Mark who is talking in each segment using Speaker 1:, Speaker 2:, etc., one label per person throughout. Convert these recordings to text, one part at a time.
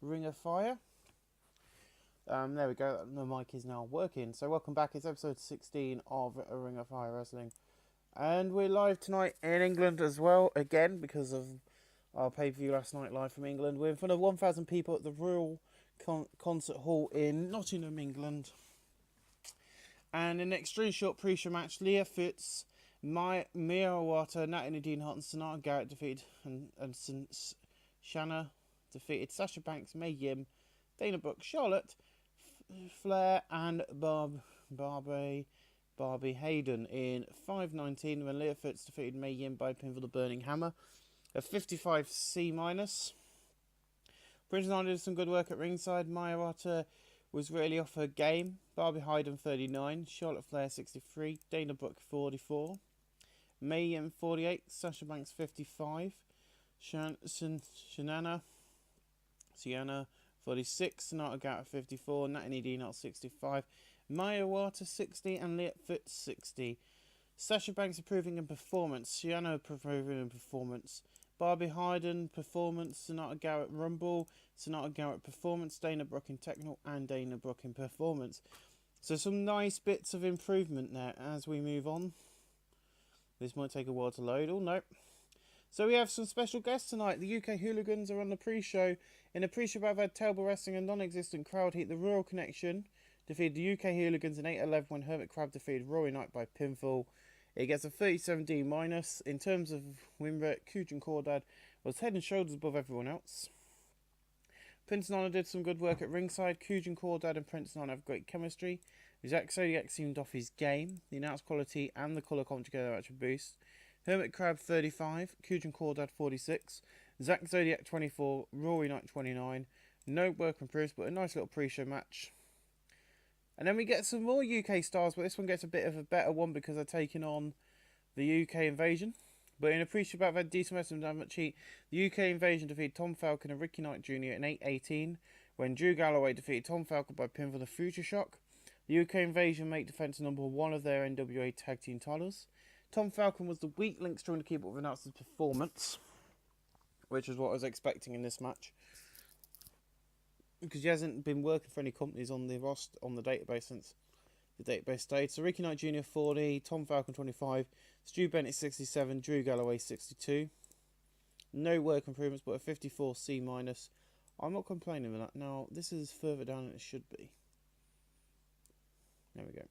Speaker 1: Ring of Fire. There we go, the mic is now working. So welcome back, it's episode 16 of Ring of Fire Wrestling. And we're live tonight in England as well, again, because of our pay-per-view last night live from England. We're in front of 1,000 people at the Royal Concert Hall in Nottingham, England. And in an extremely short pre-show match, Leah Fitz, Mia Awata, Natalie Nadine Hart and Sonata Garrett defeated, and Shanna defeated Sasha Banks, Mae Yim, Dana Brooke, Charlotte, Flair and Barbie Hayden in 5:19 when Leah Fitz defeated Mae Yim by pinfall the Burning Hammer. A 55 C-. Prince Nana did some good work at ringside. Mia Awata was really off her game. Barbie Hayden 39, Charlotte Flair 63, Dana Brooke 44, Mae Yim 48, Sasha Banks 55, Sienna 46, Sonata Garrett 54, Natalie Nadine 65, Maya Awata 60, and Leah Fitz 60. Sasha Banks improving in performance, Sienna improving in performance, Barbie Hayden performance, Sonata Garrett Rumble, Sonata Garrett performance, Dana Brooke in technical, and Dana Brooke in performance. So some nice bits of improvement there as we move on. This might take a while to load. Oh no. So we have some special guests tonight. The UK Hooligans are on the pre-show. In the pre-show I've had Table Wrestling and non-existent Crowd Heat. The Royal Connection defeated the UK Hooligans in 8-11 when Hermit Crab defeated Rory Knight by pinfall. It gets a 37D-. In terms of win rate, Kujan Cordad was head and shoulders above everyone else. Prince Nana did some good work at ringside. Kujan Cordad and Prince Nana have great chemistry. Zach Zodiac seemed off his game. The announced quality and the colour come together actually boost. Hermit Crab 35, Kujan Cordad 46, Zach Zodiac 24, Rory Knight 29. No work improves, but a nice little pre-show match. And then we get some more UK stars, but this one gets a bit of a better one because they're taking on the UK Invasion. But in a pre-show bout, I've had decent wrestling damn much heat. The UK Invasion defeated Tom Falcon and Ricky Knight Jr. in 8-18 when Drew Galloway defeated Tom Falcon by pinfall the Future Shock. The UK Invasion make defence number 1 of their NWA Tag Team titles. Tom Falcon was the weak link trying to keep up with announcers' performance, which is what I was expecting in this match, because he hasn't been working for any companies on the roster, on the database since the database stage. So Ricky Knight Jr. 40, Tom Falcon 25, Stu Bennett 67, Drew Galloway 62. No work improvements, but a 54 C-. I'm not complaining with that. Now, this is further down than it should be. There we go.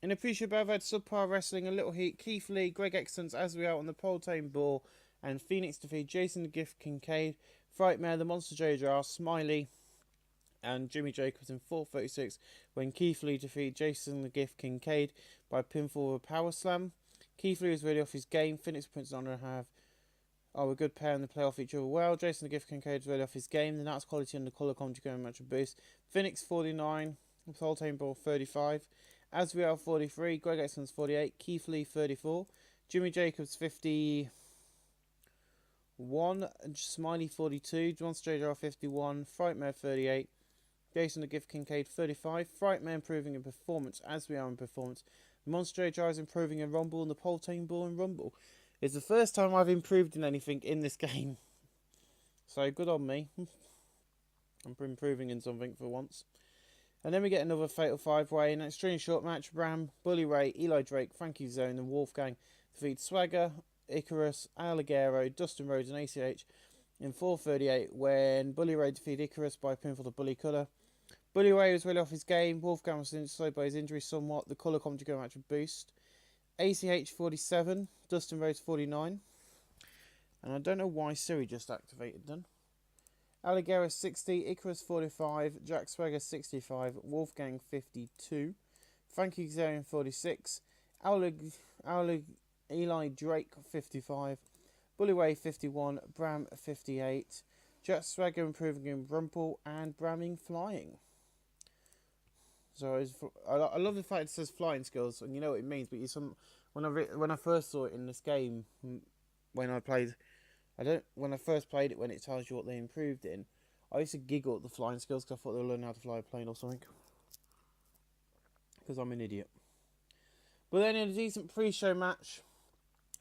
Speaker 1: In a pre-show bout, I've had subpar wrestling, a little heat. Keith Lee, Greg Excellence, as we out on the Poltane Ball, and Phoenix defeat Jason the Gift Kincaid, Frightmare, the Monster JJR, Smiley, and Jimmy Jacobs in 4:36 when Keith Lee defeated Jason the Gift Kincaid by pinfall with a power slam. Keith Lee was really off his game. Phoenix and Prince Honor are a good pair and they play off each other well. Jason the Gift Kincaid was really off his game. The Nats quality and the colour commentary going match a boost. Phoenix 49, Poltane Ball 35. Asriel 43, Greg Excellence 48, Keith Lee 34, Jimmy Jacobs 51, Smiley 42, Monster JR 51, Frightmare 38, Jason the Gift Kincaid 35, Frightmare improving in performance as we are in performance. Monster JR is improving in Rumble and the Poltane Ball in Rumble. It's the first time I've improved in anything in this game. So good on me. I'm improving in something for once. And then we get another Fatal 5-way in an extremely short match. Bram, Bully Ray, Eli Drake, Frankie Zone and Wolfgang defeat Swagger, Icarus, Alligero, Dustin Rhodes and ACH in 4:38 when Bully Ray defeated Icarus by pinfall to Bully Colour. Bully Ray was really off his game. Wolfgang was slowed by his injury somewhat. The colour commentary match would boost. ACH 47, Dustin Rhodes 49. And I don't know why Siri just activated then. Alligero 60, Icarus 45, Jack Swagger 65, Wolfgang 52, Frankie Xarian 46, Eli Drake 55, Bullyway 51, Bram 58, Jack Swagger improving in Rumple and Bramming flying. So I love the fact it says flying skills, and you know what it means. But when I first saw it in this game, when I first played it, when it tells you what they improved in, I used to giggle at the flying skills because I thought they were learning how to fly a plane or something. Because I'm an idiot. But then in a decent pre-show match,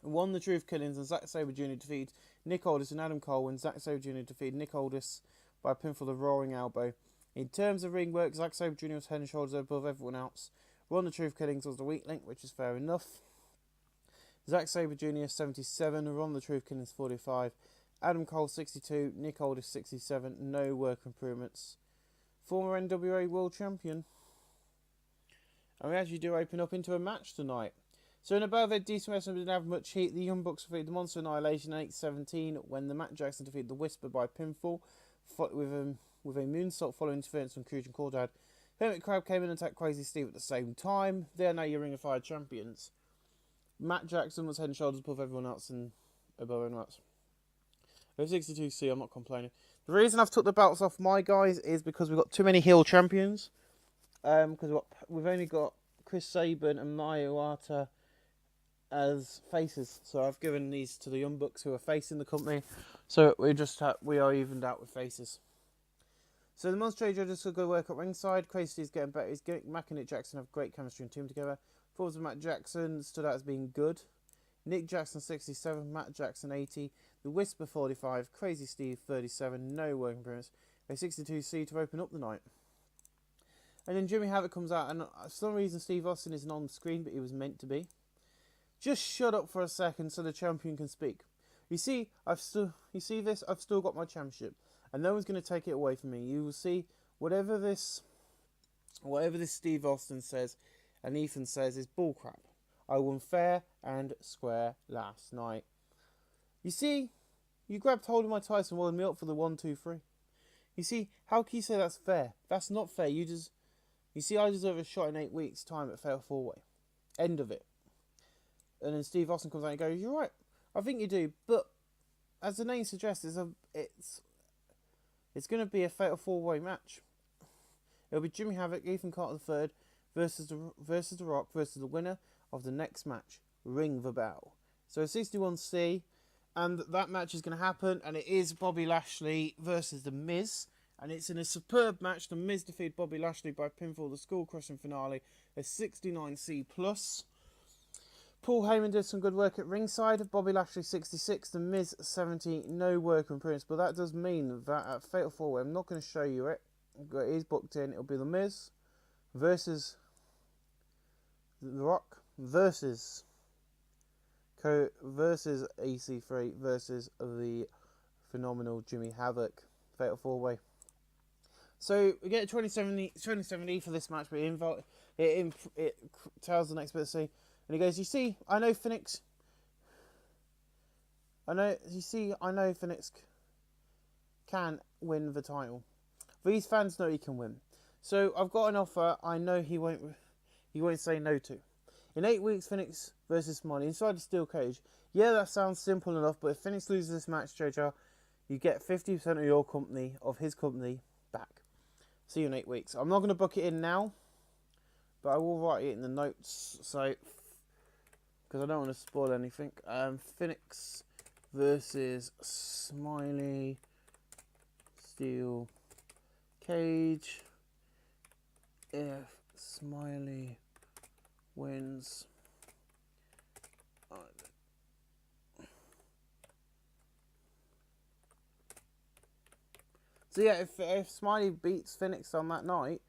Speaker 1: Won the Truth Killings, and Zack Sabre Jr. defeated Nick Aldis and Adam Cole, when Zack Sabre Jr. defeated Nick Aldis by a pinfall of Roaring Elbow. In terms of ring work, Zack Sabre Jr. was head and shoulders above everyone else. Won the Truth Killings was the weak link, which is fair enough. Zack Sabre Jr. 77, Ron the Truth Killings 45, Adam Cole 62, Nick Aldis 67, no work improvements. Former NWA World Champion. And we actually do open up into a match tonight. So in above it, decent wrestling didn't have much heat. The Young Bucks defeated the Monster Annihilation 8-17 when the Matt Jackson defeated the Whisper by pinfall with a moonsault following interference from Cruise and Cordad. Hermit Crab came in and attacked Crazy Steve at the same time. They are now your Ring of Fire champions. Matt Jackson was head and shoulders above everyone else and above everyone else. Over 62C, I'm not complaining. The reason I've took the belts off my guys is because we've got too many heel champions. Because we've only got Chris Sabin and Maya Iwata as faces, so I've given these to the Young Bucks who are facing the company. So we are evened out with faces. So the Monster judges will go work at ringside. Crazy is getting better. Mac and Nick Jackson have great chemistry and team together. Forwards of Matt Jackson stood out as being good. Nick Jackson 67, Matt Jackson 80, The Whisper 45, Crazy Steve 37, no work improvements. A 62C to open up the night. And then Jimmy Havoc comes out, and for some reason Steve Austin isn't on the screen, but he was meant to be. Just shut up for a second so the champion can speak. You see this? I've still got my championship, and no one's going to take it away from me. You will see whatever this Steve Austin says and Ethan says is bullcrap. I won fair and square last night. You see, you grabbed hold of my title and rolled me up for the 1, 2, 3. You see, how can you say that's fair? That's not fair. You see, I deserve a shot in 8 weeks' time at Fatal 4-Way. End of it. And then Steve Austin comes out and goes, "You're right. I think you do, but as the name suggests, it's going to be a Fatal 4-Way match. It'll be Jimmy Havoc, Ethan Carter III versus the Rock versus the winner of the next match. Ring the bell." So 61C, and that match is going to happen, and it is Bobby Lashley versus The Miz. And it's in a superb match. The Miz defeated Bobby Lashley by pinfall, the skull crushing finale, a 69C+. Paul Heyman did some good work at ringside. Bobby Lashley 66, The Miz 70, no work improvements. But that does mean that at Fatal 4-Way, I'm not going to show you it. It is booked in. It'll be The Miz versus The Rock versus EC3 versus the phenomenal Jimmy Havoc. Fatal 4-Way. So we get a 27E for this match, but it tells the next bit to see. And he goes, I know Phoenix can win the title. These fans know he can win. So I've got an offer I know he won't say no to. In 8 weeks, Phoenix versus Smiley inside the steel cage. Yeah, that sounds simple enough, but if Phoenix loses this match, JJ, you get 50% of his company back. See you in 8 weeks. I'm not going to book it in now, but I will write it in the notes, so because I don't want to spoil anything. Phoenix versus Smiley steel cage. If Smiley wins, so yeah, if Smiley beats Phoenix on that night,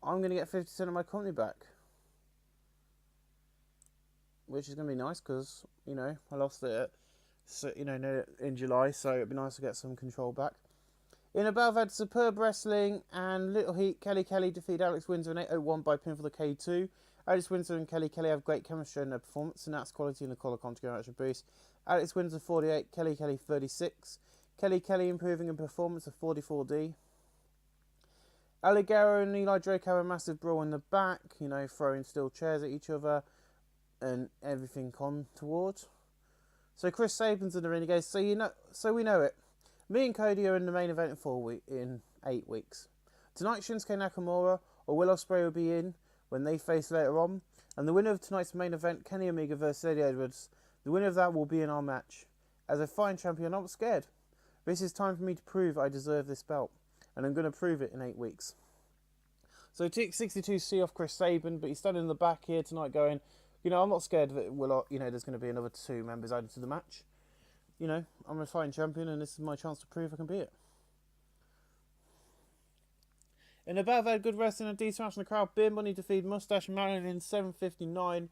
Speaker 1: I'm going to get 50% of my company back. Which is going to be nice because, I lost it in July, so it'd be nice to get some control back. In above, had superb wrestling and little heat. Kelly Kelly defeated Alex Windsor in 8:01 by pin for the K2. Alex Windsor and Kelly Kelly have great chemistry in their performance, and that's quality in the collar contra actual boost. Alex Windsor 48, Kelly Kelly 36. Kelly Kelly improving in performance of 44D. Alligaro and Eli Drake have a massive brawl in the back, throwing steel chairs at each other and everything on towards. So Chris Sabin's in the ring. He goes, so we know it. Me and Cody are in the main event in 8 weeks. Tonight, Shinsuke Nakamura or Will Ospreay will be in when they face later on. And the winner of tonight's main event, Kenny Omega versus Eddie Edwards, the winner of that will be in our match. As a fine champion, I'm not scared. This is time for me to prove I deserve this belt. And I'm going to prove it in 8 weeks. So take 62C off Chris Sabin, but he's standing in the back here tonight going, You know, I'm not scared that there's going to be another 2 members added to the match. You know, I'm a fighting champion, and this is my chance to prove I can beat it. In a battle, they had good wrestling and decent match in the crowd. Beer Money defeated Mustache and Marilyn in 7:59.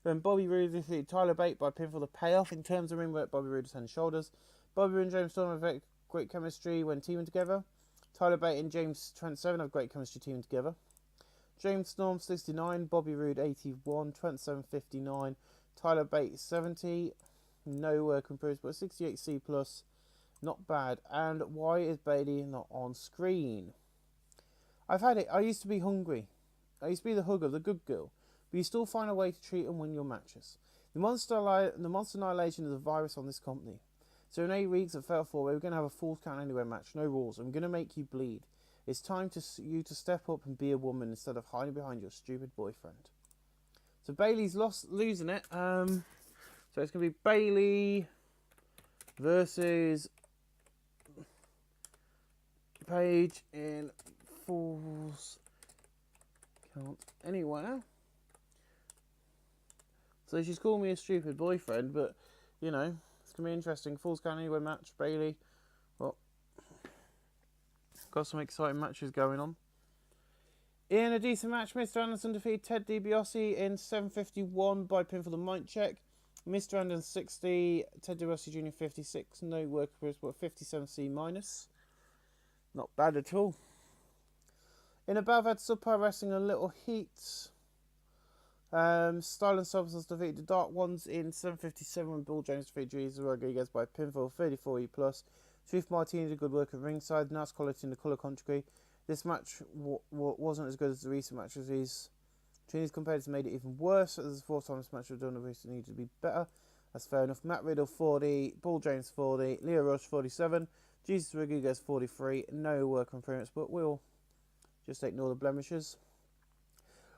Speaker 1: Then Bobby Roode defeated Tyler Bate by pinfall. The payoff in terms of ring work, Bobby Roode was head and shoulders. Bobby Roode and James Storm have great chemistry when teaming together. Tyler Bate and James Trent 7 have great chemistry teaming together. James Storm 69, Bobby Roode 81, Trent 7 59, Tyler Bate 70. No work improved, but 68 C plus, not bad. And why is Bailey not on screen? I've had it. I used to be hungry. I used to be the hugger, the good girl. But you still find a way to treat and win your matches. The monster annihilation is a virus on this company. So in 8 weeks at Fatal 4, we're going to have a Falls Count Anywhere match, no rules. I'm going to make you bleed. It's time to you to step up and be a woman instead of hiding behind your stupid boyfriend. So Bailey's losing it. So it's going to be Bailey versus Paige in Falls Count Anywhere. So she's called me a stupid boyfriend, but you know, it's going to be interesting. Falls Count Anywhere match, Bailey. Well, got some exciting matches going on. In a decent match, Mr. Anderson defeated Ted DiBiase in 7:51 by pinfall the mic check. Mr. Anderson 60, Ted DiBiase Jr. 56. No work but 57 C minus. Not bad at all. In above, had Subpar Wrestling a little heat. Style and Substance defeated the Dark Ones in 7:57 when Bill James defeated Jesus Rodriguez by pinfall 34 E plus. Truth Martini did good work at ringside. Nice quality in the colour commentary. This match wasn't as good as the recent matches. These Trinity's competitors made it even worse. As the 4th time this match was done, the recent needed to be better. That's fair enough. Matt Riddle 40, Paul James 40, Leo Rush 47, Jesus Rodriguez 43. No work improvements, but we'll just ignore the blemishes.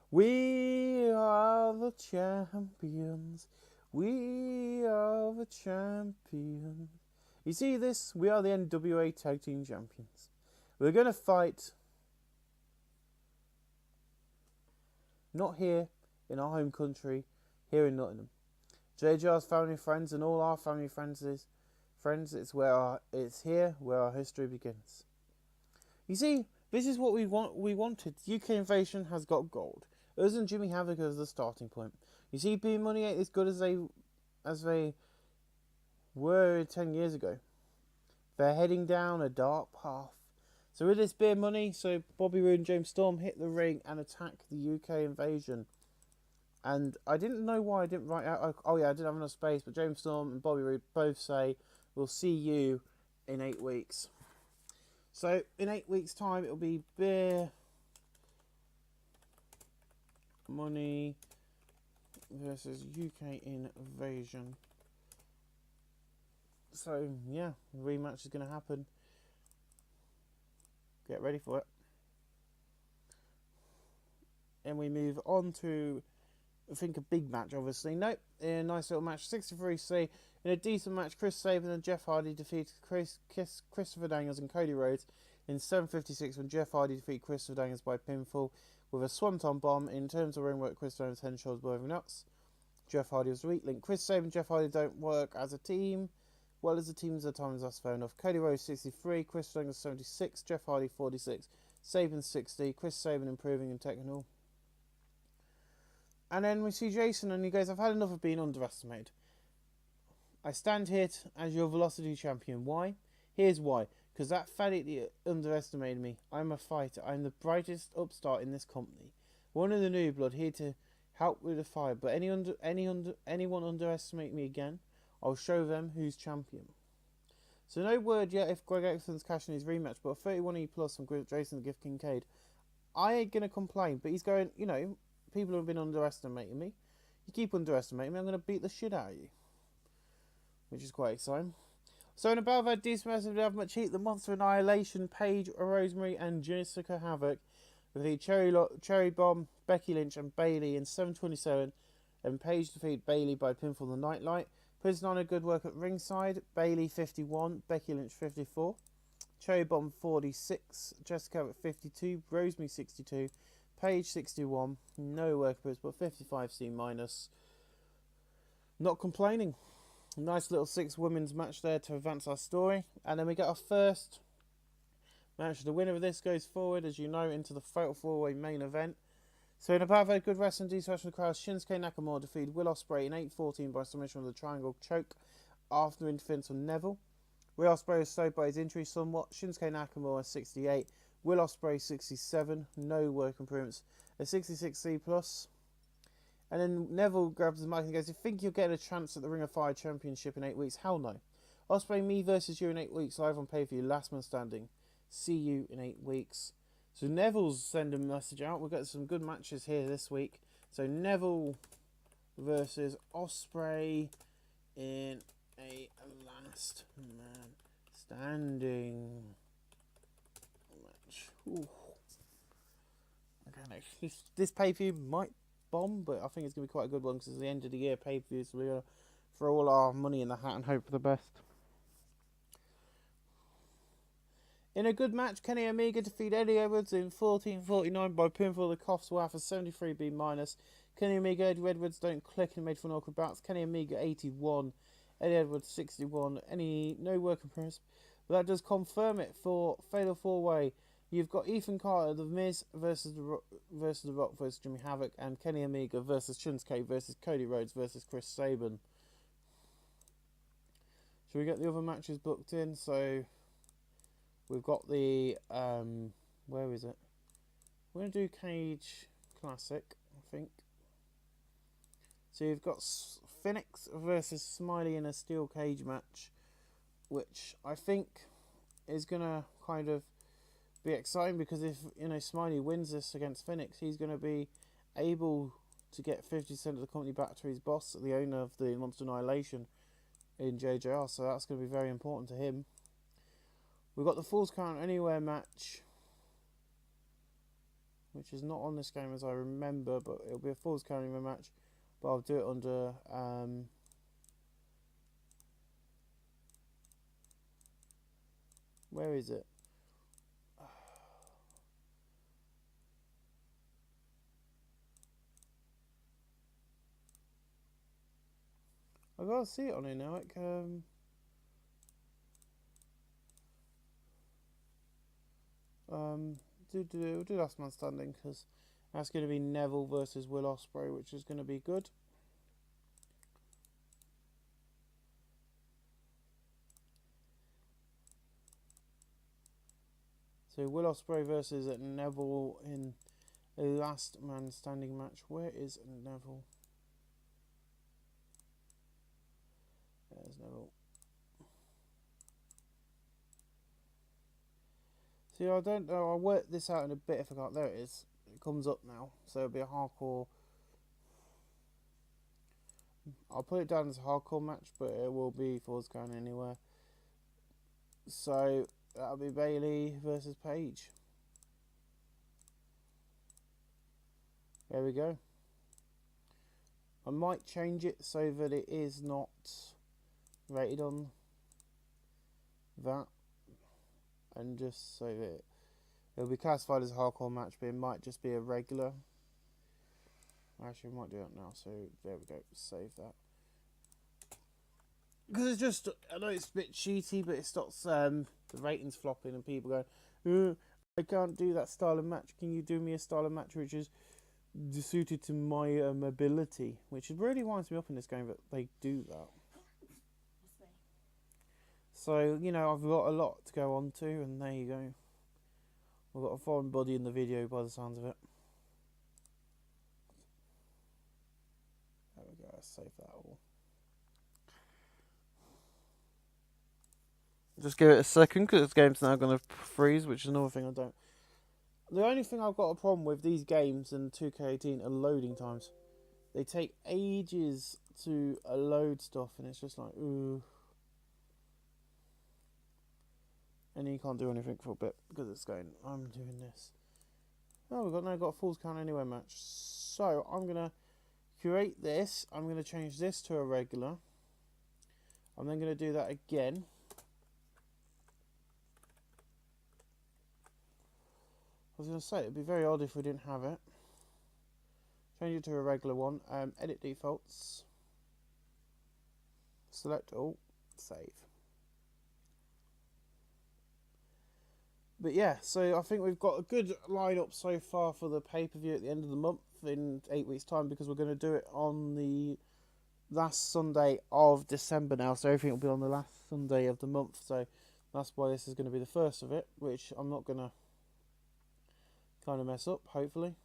Speaker 1: We are the champions. We are the champions. You see this? We are the NWA Tag Team Champions. We're going to fight not here in our home country, here in Nottingham. JJR's family and friends and all our family and friends, it's here where our history begins. You see, this is what we wanted. UK Invasion has got gold. Us and Jimmy Havoc as the starting point. You see, Beer Money ain't as good as they were 10 years ago. They're heading down a dark path. So with this Beer Money, so Bobby Roode and James Storm hit the ring and attack the UK Invasion. And I didn't know why I didn't write out. Oh yeah, I didn't have enough space. But James Storm and Bobby Roode both say, "We'll see you in 8 weeks." So in 8 weeks' time, it'll be Beer Money versus UK Invasion. So yeah, the rematch is going to happen. Get ready for it. And we move on to, I think, a big match, obviously. Nope, a nice little match. 63C. In a decent match, Chris Sabin and Jeff Hardy defeated Christopher Daniels and Cody Rhodes in 7:56 when Jeff Hardy defeated Christopher Daniels by pinfall with a swanton bomb. In terms of ring work, Chris Daniels' head and shoulders above everyone else. Jeff Hardy was the weak link. Chris Sabin and Jeff Hardy don't work as a team. Well, as a team at times, that's fair enough. Cody Rhodes 63, Chris Daniels 76, Jeff Hardy 46, Sabin 60, Chris Sabin improving in technical. And then we see Jason and he goes, "I've had enough of being underestimated. I stand here as your Velocity champion. Why? Here's why. Because that fat idiot underestimated me. I'm a fighter. I'm the brightest upstart in this company. One of the new blood here to help with the fight. But anyone underestimate me again, I'll show them who's champion." So no word yet if Greg Exton's cashing his rematch, but a 31E plus from Jason the Gift Kincaid. I ain't going to complain, but he's going, you know, people have been underestimating me. You keep underestimating me, I'm going to beat the shit out of you. Which is quite exciting. So in a battle that decent match, we have much heat. The Monster Annihilation, Paige, Rosemary and Jessica Havoc with the Cherry Bomb, Becky Lynch and Bailey in 7:27. And Paige defeated Bailey by pinfall the Nightlight. Prison on a good work at ringside. Bailey 51, Becky Lynch 54. Cherry Bomb 46, Jessica Havoc 52, Rosemary 62, Paige 61. No work but 55 C minus. Not complaining. Nice little 6 women's match there to advance our story. And then we get our first match. The winner of this goes forward, as you know, into the Fatal 4-Way main event. So in a battle of good wrestling, decent from the crowd, Shinsuke Nakamura defeated Will Ospreay in 8:14 by submission with a triangle choke after interference from Neville. Will Ospreay was slowed by his injury somewhat. Shinsuke Nakamura 68, Will Ospreay 67, no work improvements, a 66C+. And then Neville grabs the mic and goes, "You think you'll get a chance at the Ring of Fire Championship in 8 weeks? Hell no. Ospreay, me versus you in 8 weeks, live on pay-per-view, last man standing. See you in 8 weeks. So Neville's sending a message out. We've got some good matches here this week. So Neville versus Ospreay in a last man standing match. Ooh. Okay, this pay-per-view might bomb, but I think it's going to be quite a good one because it's the end of the year pay-per-view, so we're going to throw all our money in the hat and hope for the best. In a good match, Kenny Omega defeated Eddie Edwards in 14:49 by pinfall. The coughs were for 73B-. Kenny Omega, Eddie Edwards don't click and made for an awkward bounce. Kenny Omega 81, Eddie Edwards 61. No work in progress. But that does confirm it for Fatal 4-Way. You've got Ethan Carter, The Miz versus The Rock versus Jimmy Havoc, and Kenny Omega versus Shinsuke versus Cody Rhodes versus Chris Sabin. Should we get the other matches booked in? So we've got the where is it? We're gonna do Cage Classic, I think. So you've got Phoenix versus Smiley in a steel cage match, which I think is gonna kind of be exciting because if Smiley wins this against Phoenix, he's going to be able to get 50% of the company back to his boss, the owner of the Monster Annihilation in JJR. So that's going to be very important to him. We've got the Falls Count Anywhere match, which is not on this game as I remember, but it'll be a Falls Count Anywhere match. But I'll do it under where is it? I've got to see it on here now. We'll do last man standing because that's going to be Neville versus Will Ospreay, which is going to be good. So Will Ospreay versus Neville in a last man standing match. Where is Neville? There's Neville. See, I don't know. I'll work this out in a bit if I can't. There it is. It comes up now. So it'll be a hardcore. I'll put it down as a hardcore match, but it will be Falls Count Anywhere. So that'll be Bailey versus Paige. There we go. I might change it so that it is not rated on that, and just so that it'll be classified as a hardcore match, but it might just be a regular. Actually, I might do that now. So there we go. Save that because it's just, I know it's a bit cheaty, but it stops the ratings flopping and people going, I can't do that style of match. Can you do me a style of match which is suited to my ability? Which really winds me up in this game that they do that. So, I've got a lot to go on to, and there you go. I've got a foreign body in the video by the sounds of it. There we go, let's save that all. Just give it a second, because this game's now going to freeze, which is another thing I don't. The only thing I've got a problem with these games and 2K18 are loading times. They take ages to load stuff, and it's just like, ooh. And you can't do anything for a bit because it's going, I'm doing this. Oh, we've now got a Falls Count Anywhere match. So I'm going to curate this. I'm going to change this to a regular. I'm then going to do that again. I was going to say, it'd be very odd if we didn't have it. Change it to a regular one. Edit defaults. Select all. Save. But yeah, so I think we've got a good lineup so far for the pay-per-view at the end of the month in 8 weeks' time, because we're going to do it on the last Sunday of December now. So everything will be on the last Sunday of the month. So that's why this is going to be the first of it, which I'm not going to kind of mess up, hopefully.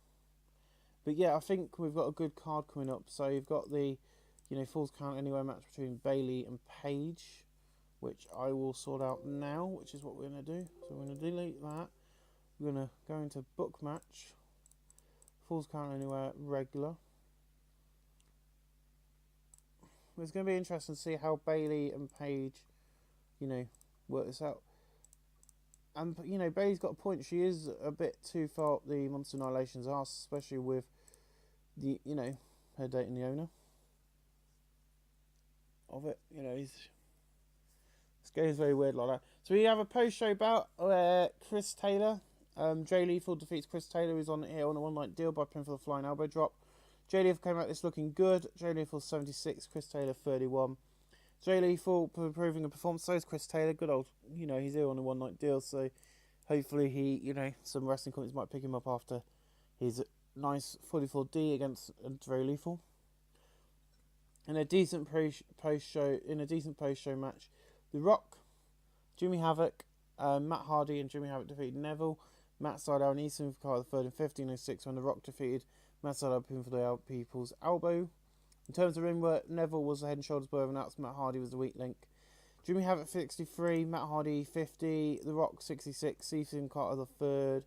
Speaker 1: But yeah, I think we've got a good card coming up. So you've got the, Falls Count Anywhere match between Bailey and Paige, which I will sort out now, which is what we're going to do. So we're going to delete that. We're going to go into book match, Falls Count Anywhere regular. It's going to be interesting to see how Bailey and Paige, work this out. And, Bailey's got a point. She is a bit too far up the Monster Annihilation's arse, especially with the, her dating the owner of it. This game is very weird like that. So we have a post-show bout where Chris Taylor, Jay Lethal defeats Chris Taylor, who's on here on a one-night deal by pin for the flying elbow drop. Jay Lethal came out this looking good. Jay Lethal 76, Chris Taylor 31. Jay Lethal proving a performance. So is Chris Taylor. Good old, he's here on a one-night deal. So hopefully he, some wrestling companies might pick him up after his nice 44D against Jay Lethal. In a decent post-show match, The Rock, Jimmy Havoc, Matt Hardy and Jimmy Havoc defeated Neville, Matt Sydal and Easton for the third in 15:06 when The Rock defeated Matt Sydal pin for the people's elbow. In terms of ring work, Neville was the head and shoulders below and that's Matt Hardy was the weak link. Jimmy Havoc 63, Matt Hardy 50, The Rock 66, Easton Carter the third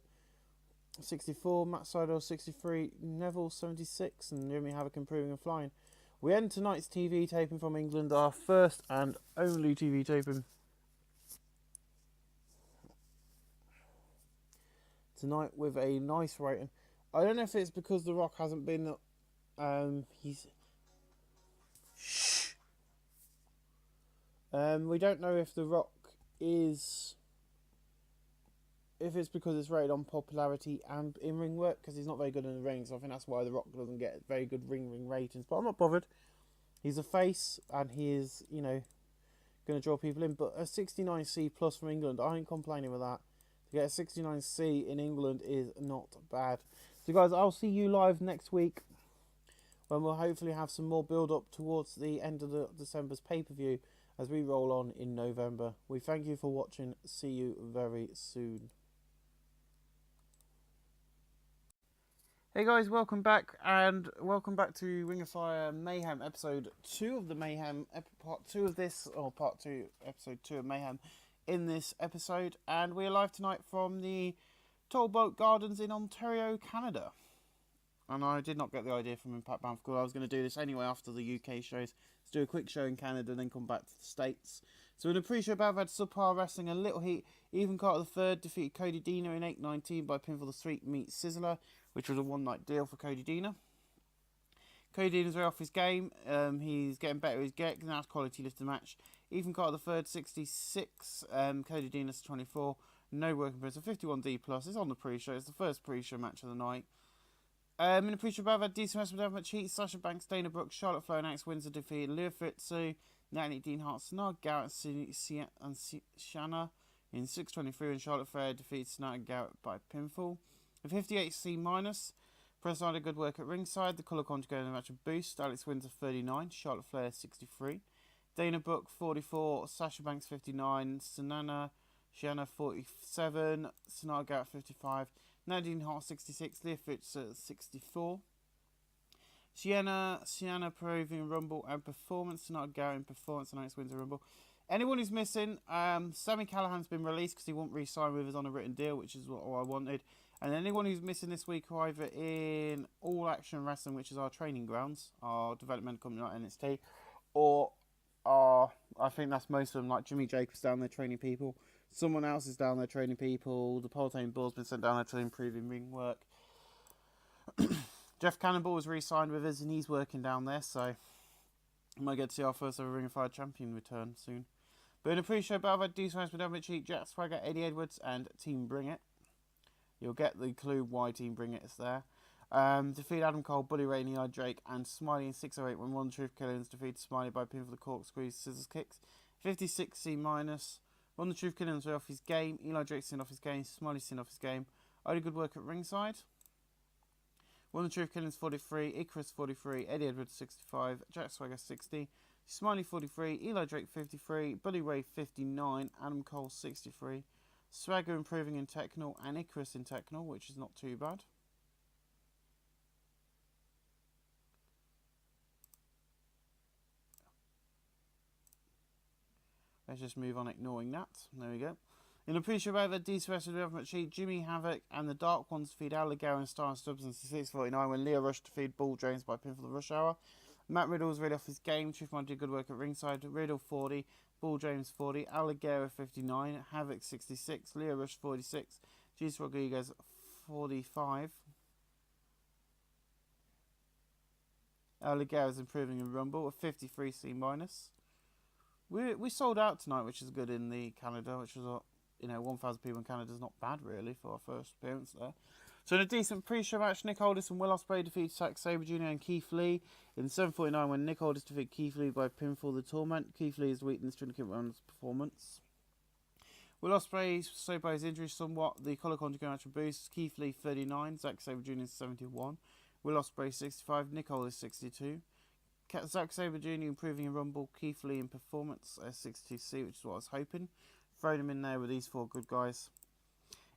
Speaker 1: 64, Matt Sydal 63, Neville 76 and Jimmy Havoc improving and flying. We end tonight's TV taping from England, our first and only TV taping tonight with a nice rating. I don't know if it's because The Rock hasn't been, we don't know if The Rock is, if it's because it's rated on popularity and in-ring work, because he's not very good in the ring, so I think that's why The Rock doesn't get very good ring ratings, but I'm not bothered. He's a face, and he is, going to draw people in, but a 69C plus from England, I ain't complaining with that. To get a 69C in England is not bad. So guys, I'll see you live next week, when we'll hopefully have some more build-up towards the end of December's pay-per-view, as we roll on in November. We thank you for watching. See you very soon. Hey guys, welcome back, and welcome back to Ring of Fire Mayhem, episode 2 of the Mayhem, part 2 of this, or part 2, episode 2 of Mayhem in this episode, and we're live tonight from the Tollboat Gardens in Ontario, Canada. And I did not get the idea from Impact Bound, because I was going to do this anyway after the UK shows. Let's do a quick show in Canada and then come back to the States. So in a pre-show bout, I've had subpar wrestling, a little heat. Ethan Carter III defeated Cody Deaner in 8:19 by pinfall the Street Meet Sizzler, which was a one-night deal for Cody Deaner. Cody Deaner's way off his game. He's getting better at his get, now it's quality lifting match. Ethan Carter III 66, Cody Deaner's 24. No working press, a 51D plus. It's on the pre-show. It's the first pre-show match of the night. In the pre-show bout, I've had decent wrestling with Evan Cheat, Sasha Banks, Dana Brooke, Charlotte Flair, and Alex Windsor defeated Leah Fitzu, Natalie Dean Hart, Snark Garrett, and Shanna in 6:23, and Charlotte Flair defeated Snark Garrett by pinfall. A 58C minus. Press had a good work at ringside. The colour conjugate in the match of boost. Alex Windsor 39, Charlotte Flair 63. Dana Brooke 44, Sasha Banks 59, Shanna 47, Snark Garrett 55. Nadine Hart 66, Leah Fitz 64. Sienna proving Rumble and performance, Snark Garrett in performance, and Alex wins the Rumble. Anyone who's missing, Sammy Callahan's been released because he won't re-sign with us on a written deal, which is what I wanted. And anyone who's missing this week are either in All Action Wrestling, which is our training grounds, our development company like NXT, or I think that's most of them, like Jimmy Jacobs down there training people. Someone else is down there training people. The Poltane Bull's been sent down there to improve in ring work. Jeff Cannonball was re-signed with us and he's working down there, so we might get to see our first ever Ring of Fire champion return soon. But in a pre-show battle, I've had decent match with Evan Cheat, Jack Swagger, Eddie Edwards, and Team Bring It. You'll get the clue why Team Bring It is there. Defeat Adam Cole, Bully Ray, Eli Drake, and Smiley in 608 when One Truth Killings defeated Smiley by pin for the corkscrew scissors kicks. 56C minus. One Truth Killings were off his game. Eli Drake seen off his game. Smiley seen off his game. Only good work at ringside. One Truth Killings 43. Icarus 43. Eddie Edwards 65. Jack Swagger 60. Smiley 43. Eli Drake 53. Bully Ray 59. Adam Cole 63. Swagger improving in technical and Icarus in technical, which is not too bad. Let's just move on, ignoring that. There we go. In the pre-show over, DCS with the government sheet, Jimmy Havoc and the Dark Ones defeat Alligator and Star and Stubbs in 6:49 when Leo Rush defeated Ball Jones by pin for the Rush Hour. Matt Riddle was really off his game. Truth Mind did good work at ringside. Riddle 40, Ball Jones 40, Alligator 59, Havoc 66, Leo Rush 46, Jesus Rodriguez 45. Alligator's improving in Rumble with 53C minus. We sold out tonight, which is good in the Canada, which was 1,000 people in Canada is not bad really for our first appearance there. So in a decent pre-show match, Nick Aldis and Will Ospreay defeated Zack Sabre Jr. and Keith Lee in 7:49 when Nick Aldis defeated Keith Lee by pinfall the Torment. Keith Lee is weakness trying to keep on his performance. Will Ospreay slowed by his injury somewhat. The collar conjugate match boosts. Keith Lee 39, Zack Sabre Jr. 71, Will Ospreay 65, Nick Aldis 62. Zack Sabre Jr. improving in Rumble, Keith Lee in performance, 62C, which is what I was hoping. Throwing him in there with these four good guys.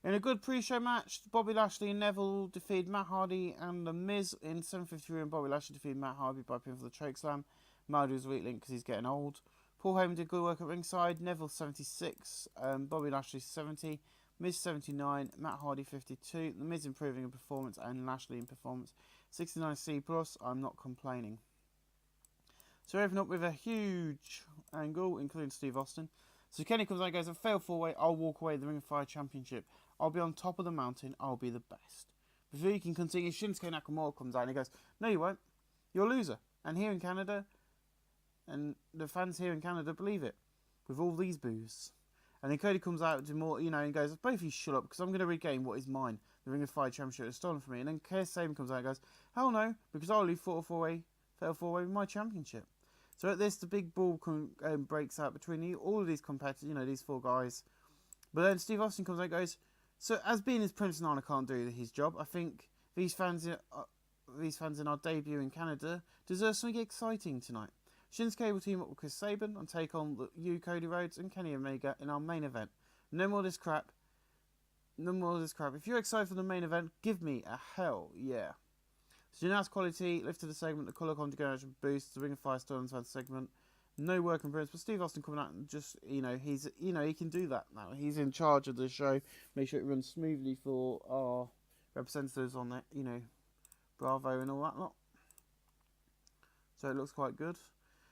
Speaker 1: In a good pre-show match, Bobby Lashley and Neville defeated Matt Hardy and The Miz in 7:53, and Bobby Lashley defeated Matt Hardy by pin for the choke slam. Mardy was a weak link because he's getting old. Paul Heyman did good work at ringside. Neville 76, Bobby Lashley 70, Miz 79, Matt Hardy 52. The Miz improving in performance and Lashley in performance. 69C plus. I'm not complaining. So we're opening up with a huge angle, including Steve Austin. So Kenny comes out and goes, "I failed 4-way, I'll walk away the Ring of Fire Championship. I'll be on top of the mountain, I'll be the best." Before you can continue, Shinsuke Nakamura comes out and he goes, "No you won't, you're a loser. And here in Canada, and the fans here in Canada believe it, with all these boos." And then Cody comes out to more, and goes, "Both of you shut up, because I'm going to regain what is mine. The Ring of Fire Championship is stolen from me." And then Keir Saban comes out and goes, "Hell no, because I'll leave fatal 4-way with my championship." So at this, the big ball breaks out between all of these competitors, these four guys. But then Steve Austin comes out and goes, "So as being his Prince Nana can't do his job, I think these fans in our debut in Canada deserve something exciting tonight. Shinsuke will team up with Chris Sabin and take on Cody Rhodes and Kenny Omega in our main event. No more of this crap. No more of this crap. If you're excited for the main event, give me a hell yeah." So Janat's quality lifted the segment, the colour conjugation boosts, the Ring of Fire Stolen Fans segment. No work in Prince, but Steve Austin coming out and just, he's, he can do that now. He's in charge of the show. Make sure it runs smoothly for our representatives on that, Bravo and all that lot. So it looks quite good.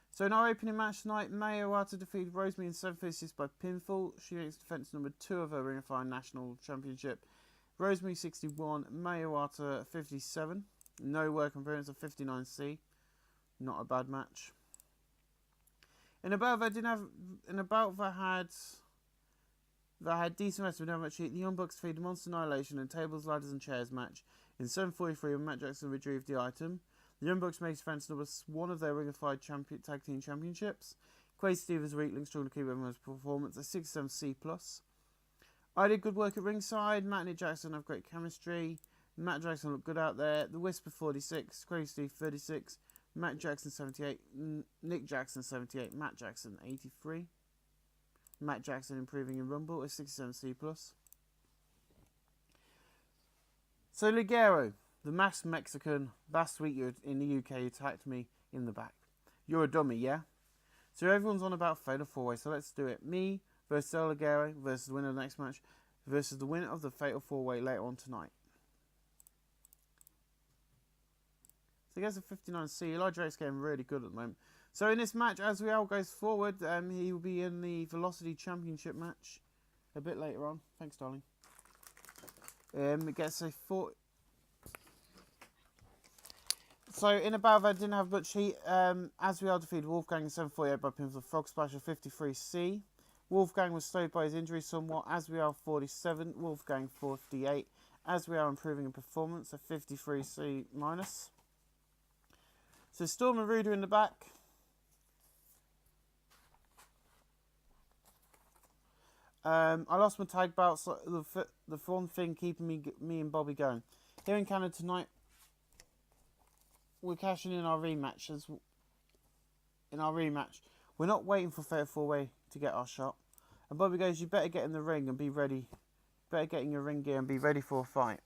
Speaker 1: So in our opening match tonight, Mai Iwata defeated Rosemary in 7:56 by pinfall. She makes defense number 2 of her Ring of Fire National Championship. Rosemary 61, Mai Iwata 57. No work appearance of 59C. Not a bad match. In about that had decent matches with no match sheet. The Young Bucks defeated Monster Annihilation in tables, ladders and chairs match in 7:43 when Matt Jackson retrieved the item. The Young Bucks made defense number 1 of their Ring of Fire Tag Team Championships. Quay Stevens weak link struggled to keep everyone's performance at 67C+. I did good work at ringside. Matt and Nick Jackson have great chemistry. Matt Jackson looked good out there. The Whisper 46, Quay Steve 36, Matt Jackson 78, Nick Jackson 78, Matt Jackson 83. Matt Jackson improving in Rumble at 67C+. So Ligero, the masked Mexican, last week you in the UK attacked me in the back. You're a dummy, yeah? So everyone's on about Fatal 4-Way, so let's do it. Me versus El Ligero versus the winner of the next match versus the winner of the Fatal 4-Way later on tonight. So he gets a 59C. Eli Drake's getting really good at the moment. So in this match, as Real goes forward, he will be in the Velocity Championship match a bit later on. Thanks, darling. It gets a 4. So in a battle that didn't have much heat, as Real defeated Wolfgang in 7:48 by pin for the Frog Splash of 53C. Wolfgang was slowed by his injury somewhat. As Real 47, Wolfgang 48, as we are improving in performance, a 53C minus. So Storm and Rude are in the back. I lost my tag belts, the one thing keeping me and Bobby going. Here in Canada tonight, we're cashing in our rematch. We're not waiting for Fatal 4-Way to get our shot. And Bobby goes, you better get in the ring and be ready. Better get in your ring gear and be ready for a fight.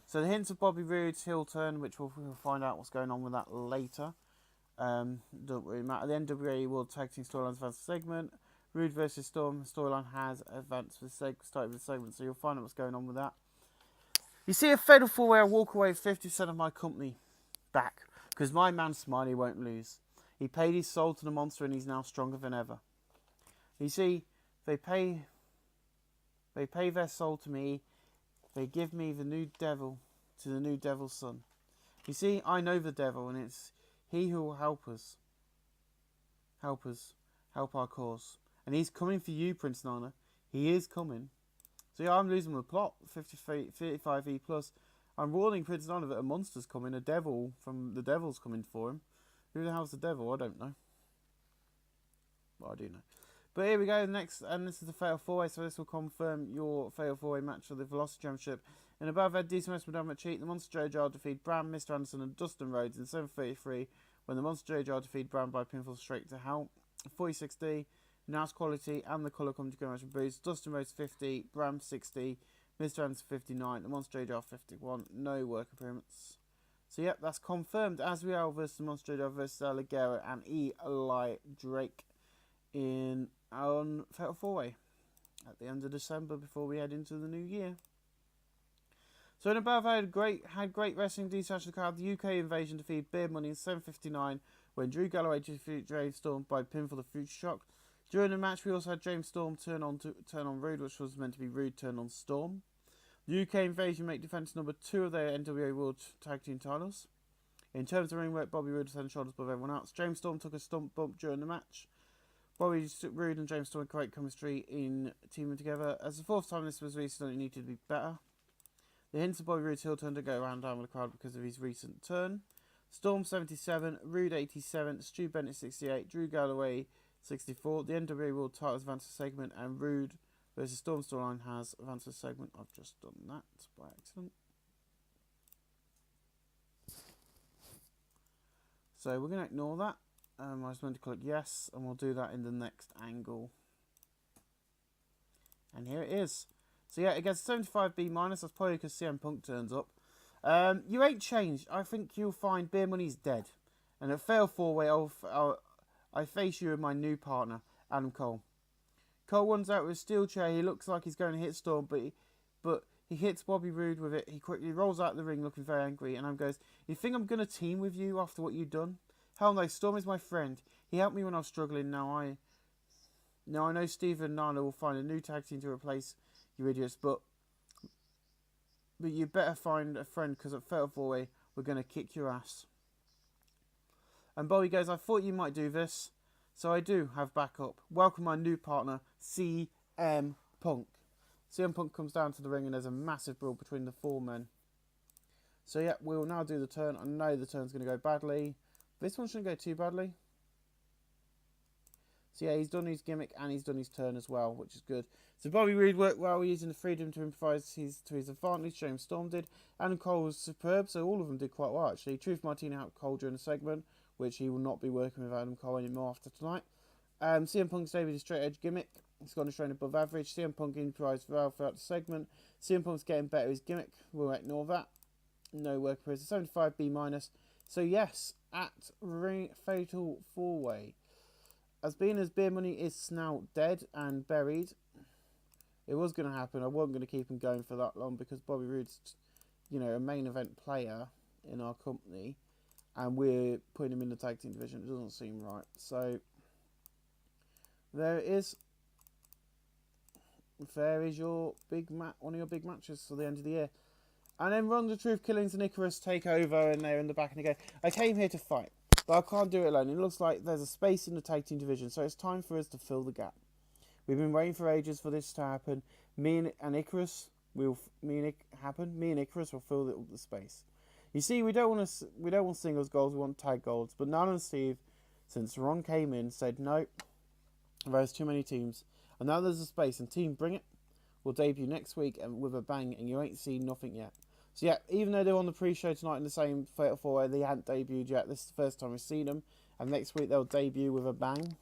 Speaker 1: So the hints of Bobby Roode's heel turn, which we'll find out what's going on with that later. Don't really matter. The NWA World Tag Team Storylines advanced segment. Rude versus Storm storyline has advanced for started with the segment, so you'll find out what's going on with that. You see a Fatal 4-Way, I walk away with 50% of my company back, because my man Smiley won't lose. He paid his soul to the monster and he's now stronger than ever. You see, they pay their soul to me. They give me the new devil to the new devil's son. You see, I know the devil, and it's he who will help us. Help our cause. And he's coming for you, Prince Nana. He is coming. So yeah, I'm losing the plot. 55E plus. I'm warning Prince Nana that a monster's coming. A devil from the devil's coming for him. Who the hell's the devil? I don't know. Well, I do know. But here we go, next, and this is the Fatal 4-Way, so this will confirm your Fatal 4-Way match for the Velocity Championship. In above, had DCMS Madame Cheat, the Monster Joe Jar defeat Bram, Mr. Anderson, and Dustin Rhodes in 7:33, when the Monster Joe Jar defeat Bram by pinfall straight to hell. 46D, Nice Quality, and the Colour come together match boost. Dustin Rhodes 50, Bram 60, Mr. Anderson 59, the Monster Joe Jar 51, no work appearance. So yep, that's confirmed, as we are versus the Monster Joe Jar versus Alligator and Eli Drake on Fatal 4-Way at the end of December before we head into the new year. So in above, I had great wrestling details to the card. The UK Invasion defeated Beard Money in 7:59 when Drew Galloway defeated James Storm by pinfall the Future Shock. During the match, we also had James Storm turn on Rude, which was meant to be Rude turn on Storm. The UK Invasion make defense number 2 of their NWA World Tag Team titles. In terms of ring work, Bobby Roode was head and shoulders above everyone else. James Storm took a stump bump during the match. Bobby Roode and James Storm had great chemistry in teaming together. As the fourth time this was released, it needed to be better. The hints of Bobby Roode's heel turn to go around down with the crowd because of his recent turn. Storm 77, Roode 87, Stu Bennett 68, Drew Galloway 64. The NWA World Titles advance segment and Roode versus Storm storyline has advanced segment. I've just done that by accident. So we're going to ignore that. I was meant to click yes, and we'll do that in the next angle. And here it is. So yeah, it gets 75B minus. That's probably because CM Punk turns up. You ain't changed. I think you'll find Beer Money's dead. And at Fatal 4-Way, I face you with my new partner, Adam Cole. Cole runs out with a steel chair. He looks like he's going to hit Storm, but he hits Bobby Roode with it. He quickly rolls out of the ring looking very angry. And Adam goes, you think I'm going to team with you after what you've done? Hell no, Storm is my friend. He helped me when I was struggling. Now I know Steve and Nana will find a new tag team to replace you idiots, but you better find a friend, because at Fatal 4-Way, we're going to kick your ass. And Bobby goes, I thought you might do this, so I do have backup. Welcome my new partner, CM Punk. CM Punk comes down to the ring and there's a massive brawl between the four men. So yeah, we'll now do the turn. I know the turn's going to go badly. This one shouldn't go too badly. So yeah, he's done his gimmick and he's done his turn as well, which is good. So Bobby Roode worked well, using the freedom to improvise to his advantage. James Storm did. Adam Cole was superb, so all of them did quite well actually. Truth Martina helped Cole during the segment, which he will not be working with Adam Cole anymore after tonight. CM Punk stayed with his straight edge gimmick. He's gone to train above average. CM Punk improvised well throughout the segment. CM Punk's getting better with his gimmick. We'll ignore that. No work for 75B minus. So yes, at Fatal 4-Way. As being as Beer Money is now dead and buried, it was going to happen. I wasn't going to keep him going for that long because Bobby Roode's, a main event player in our company, and we're putting him in the tag team division. It doesn't seem right. So there it is. There is your one of your big matches for the end of the year. And then Ronda Truth Killings and Icarus take over, and they're in the back and they go, I came here to fight, but I can't do it alone. It looks like there's a space in the tag team division, so it's time for us to fill the gap. We've been waiting for ages for this to happen. Me and Icarus, Me and Icarus will fill the space. You see, we don't want singles goals. We want tag goals. But Nana and Steve, since Ron came in, said no. There's too many teams, and now there's a space. And Team Bring It will debut next week and with a bang, and you ain't seen nothing yet. So yeah, even though they're on the pre-show tonight in the same Fatal 4-Way, they hadn't debuted yet. This is the first time we've seen them, and next week they'll debut with a bang.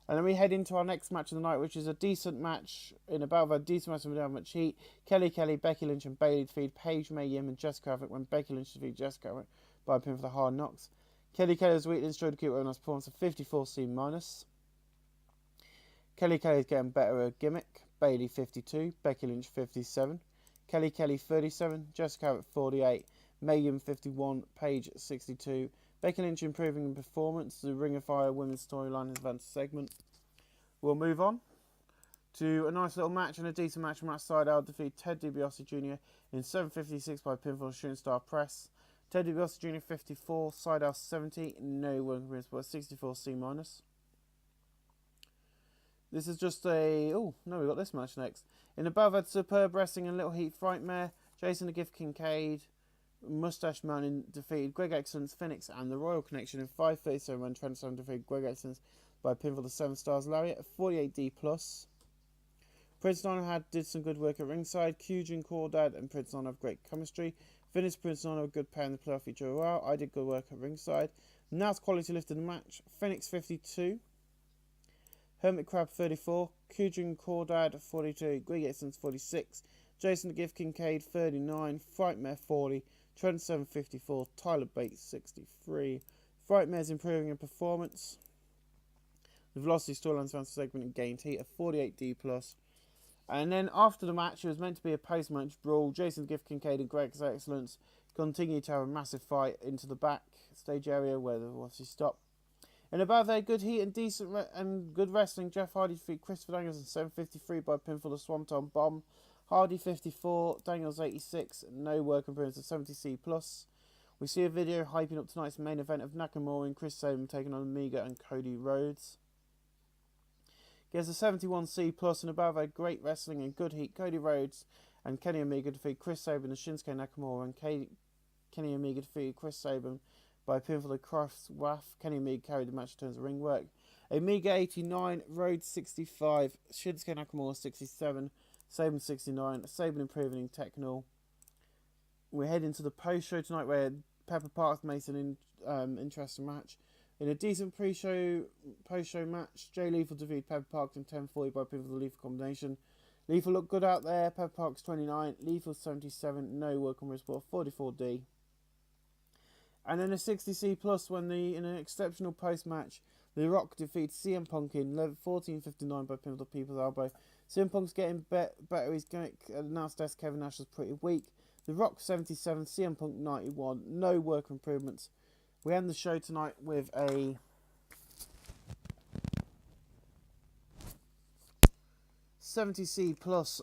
Speaker 1: And then we head into our next match of the night, which is a decent match in a battle of a decent match without much heat. Kelly, Becky Lynch and Bayley defeat Paige, May Yim and Jessica Havoc when Becky Lynch defeated Jessica Havoc by a pin for the hard knocks. Kelly's weakness showed to keep a nice performance of 54C-. Kelly's getting better at gimmick. Bayley 52, Becky Lynch 57. Kelly 37, Jessica Havoc 48, May Yim 51, Paige 62. Becky Lynch improving in performance. The Ring of Fire women's storyline advanced segment. We'll move on to a nice little match and a decent match from outside. I'll defeat Ted DiBiase Jr. in 7:56 by pinfall shooting star press. Ted DiBiase Jr. 54, Side 70, no working principle, 64C-. This is just a... Oh, no, we got this match next. In above had Superb Wrestling and Little Heat Frightmare. Jason the Gift Kincaid, Mustache Mountain defeated Greg Excellence, Phoenix, and the Royal Connection in 5:37 when Trent Stone defeated Greg Excellence by pinfall the 7 Stars Lariat, 48D+. Prince Nana did some good work at ringside. Kyujin, Cordad, and Prince Nana have great chemistry. Phoenix, Prince Nana a good pair in the playoff feature as well. I did good work at ringside. Now's quality lifted the match. Phoenix 52. Hermit Crab 34, Kyujin Cordad 42, Greg Excellence 46, Jason the Gift Kincaid 39, Frightmare 40, Trent 754, Tyler Bates 63. Frightmare's improving in performance. The Velocity Storylines advanced segment and gained heat of 48D+. And then after the match, it was meant to be a post-match brawl. Jason the Gift Kincaid and Greg's Excellence continued to have a massive fight into the back stage area where the Velocity stopped. In above there, good heat and good wrestling. Jeff Hardy defeated Christopher Daniels in 7:53 by pinfall the Swanton Bomb. Hardy 54, Daniels 86, no work improvements of 70C+. We see a video hyping up tonight's main event of Nakamura and Chris Sabin taking on Omega and Cody Rhodes. Gets a 71C+, and above there, great wrestling and good heat. Cody Rhodes and Kenny Omega defeat Chris Sabin and Shinsuke Nakamura, and Kenny Omega defeated Chris Sabin by pinfall the Crafts Waff. Kenny Omega carried the match in terms of ring work. Omega 89, Rhodes 65, Shinsuke Nakamura 67, Sabin 69, Sabin improving in technical. We're heading to the post-show tonight where Pepper Parks makes an interesting match. In a decent post-show match, Jay Lethal defeated Pepper Parks in 10:40 by pinfall the Lethal combination. Lethal looked good out there. Pepper Parks 29, Lethal 77, no work on wrist ball, 44D. And then a 60C+ when in an exceptional post-match, The Rock defeats CM Punk in 14:59 by pinfall the People's Elbow. CM Punk's getting better. His gimmick announced as Kevin Nash was pretty weak. The Rock 77, CM Punk 91, no work improvements. We end the show tonight with a a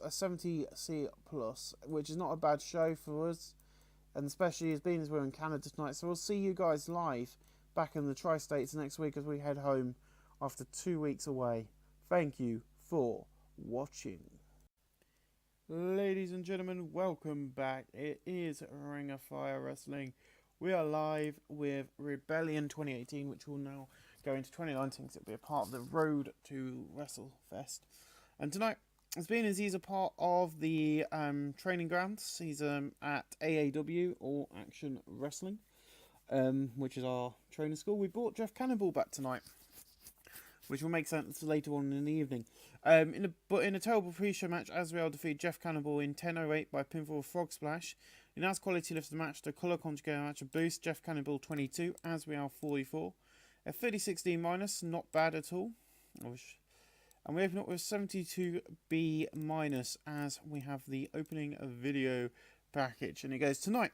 Speaker 1: 70C+, which is not a bad show for us. And especially as being as we're in Canada tonight. So we'll see you guys live back in the Tri-States next week as we head home after 2 weeks away. Thank you for watching. Ladies and gentlemen, welcome back. It is Ring of Fire Wrestling. We are live with Rebellion 2018, which will now go into 2019 because it'll be a part of the road to WrestleFest. And tonight, as being as he's a part of the training grounds, he's at AAW, All Action Wrestling, which is our training school. We brought Jeff Cannonball back tonight, which will make sense later on in the evening. But in a terrible pre-show match, Azrael defeated Jeff Cannonball in 10:08 by pinfall Frog Splash. In as quality lift the match, the colour conjugate match a boost. Jeff Cannonball 22, Azrael 44. A 36D-, not bad at all. And we open up with 72B- as we have the opening video package. And it goes, tonight,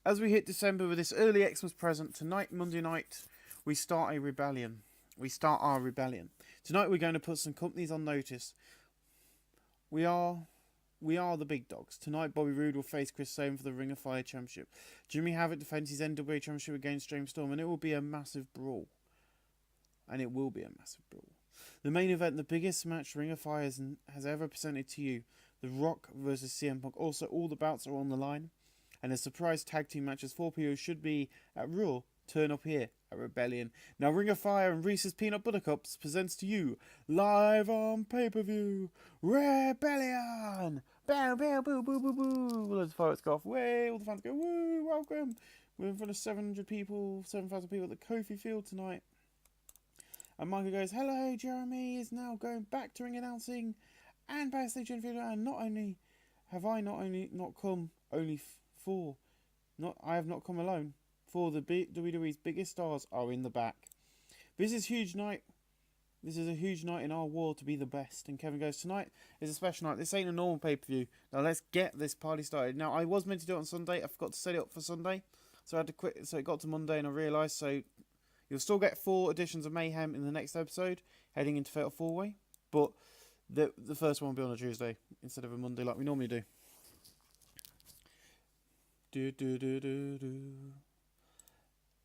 Speaker 1: as we hit December with this early Xmas present, tonight, Monday night, we start a rebellion. We start our rebellion. Tonight we're going to put some companies on notice. We are the big dogs. Tonight Bobby Roode will face Chris Sabin for the Ring of Fire Championship. Jimmy Havoc defends his NWA Championship against James Storm, and it will be a massive brawl. The main event, the biggest match Ring of Fire has ever presented to you. The Rock versus CM Punk. Also, all the bouts are on the line. And a surprise tag team matches 4 people should be at Raw. Turn up here at Rebellion. Now, Ring of Fire and Reese's Peanut Butter Cups presents to you, live on pay-per-view, Rebellion! Bow, bow, boo, boo, boo, boo. Let's fire go off. Way, all the fans go, woo, welcome. We're in front of 700 people, 7,000 people at the Kofi Field tonight. And Michael goes, hello, Jeremy is now going back to ring announcing and backstage interview. And not only have I not come only for, I have not come alone. For the WWE's biggest stars are in the back. This is a huge night. This is a huge night in our war to be the best. And Kevin goes, tonight is a special night. This ain't a normal pay-per-view. Now let's get this party started. Now I was meant to do it on Sunday. I forgot to set it up for Sunday. So I had to quit. So it got to Monday and I realised. So you'll still get 4 editions of Mayhem in the next episode. Heading into Fatal 4-Way. But the first one will be on a Tuesday instead of a Monday like we normally do.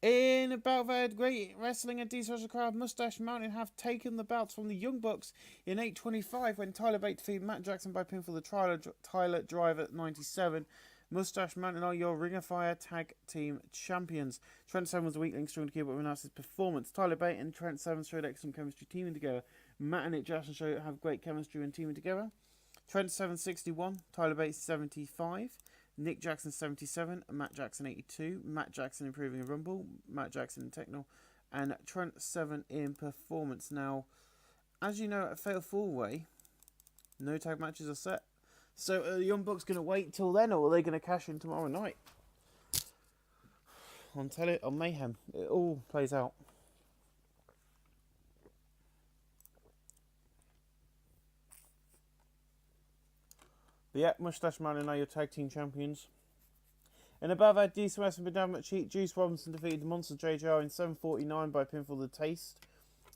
Speaker 1: In about that great wrestling and D-Social crowd, Mustache Mountain have taken the belts from the Young Bucks in 8:25 when Tyler Bate defeated Matt Jackson by pinfall. The Tyler Drive at 97. Mustache Mountain are your Ring of Fire Tag Team Champions. Trent Seven was a weak link strong to keep up with Announce's performance. Tyler Bate and Trent Seven showed excellent chemistry teaming together. Matt and Nick Jackson have great chemistry when teaming together. Trent Seven 61, Tyler Bate 75. Nick Jackson 77, Matt Jackson 82, Matt Jackson improving a Rumble, Matt Jackson in Techno, and Trent 7 in Performance. Now, as you know, at Fatal 4-Way, no tag matches are set. So are the Young Bucks going to wait till then, or are they going to cash in tomorrow night? On Mayhem, it all plays out. But yeah, Mustache Man and are your tag team champions. And above that, DCS and Bedam Cheat, Juice Robinson defeated the Monster JJR in 7:49 by pinfall. The Taste.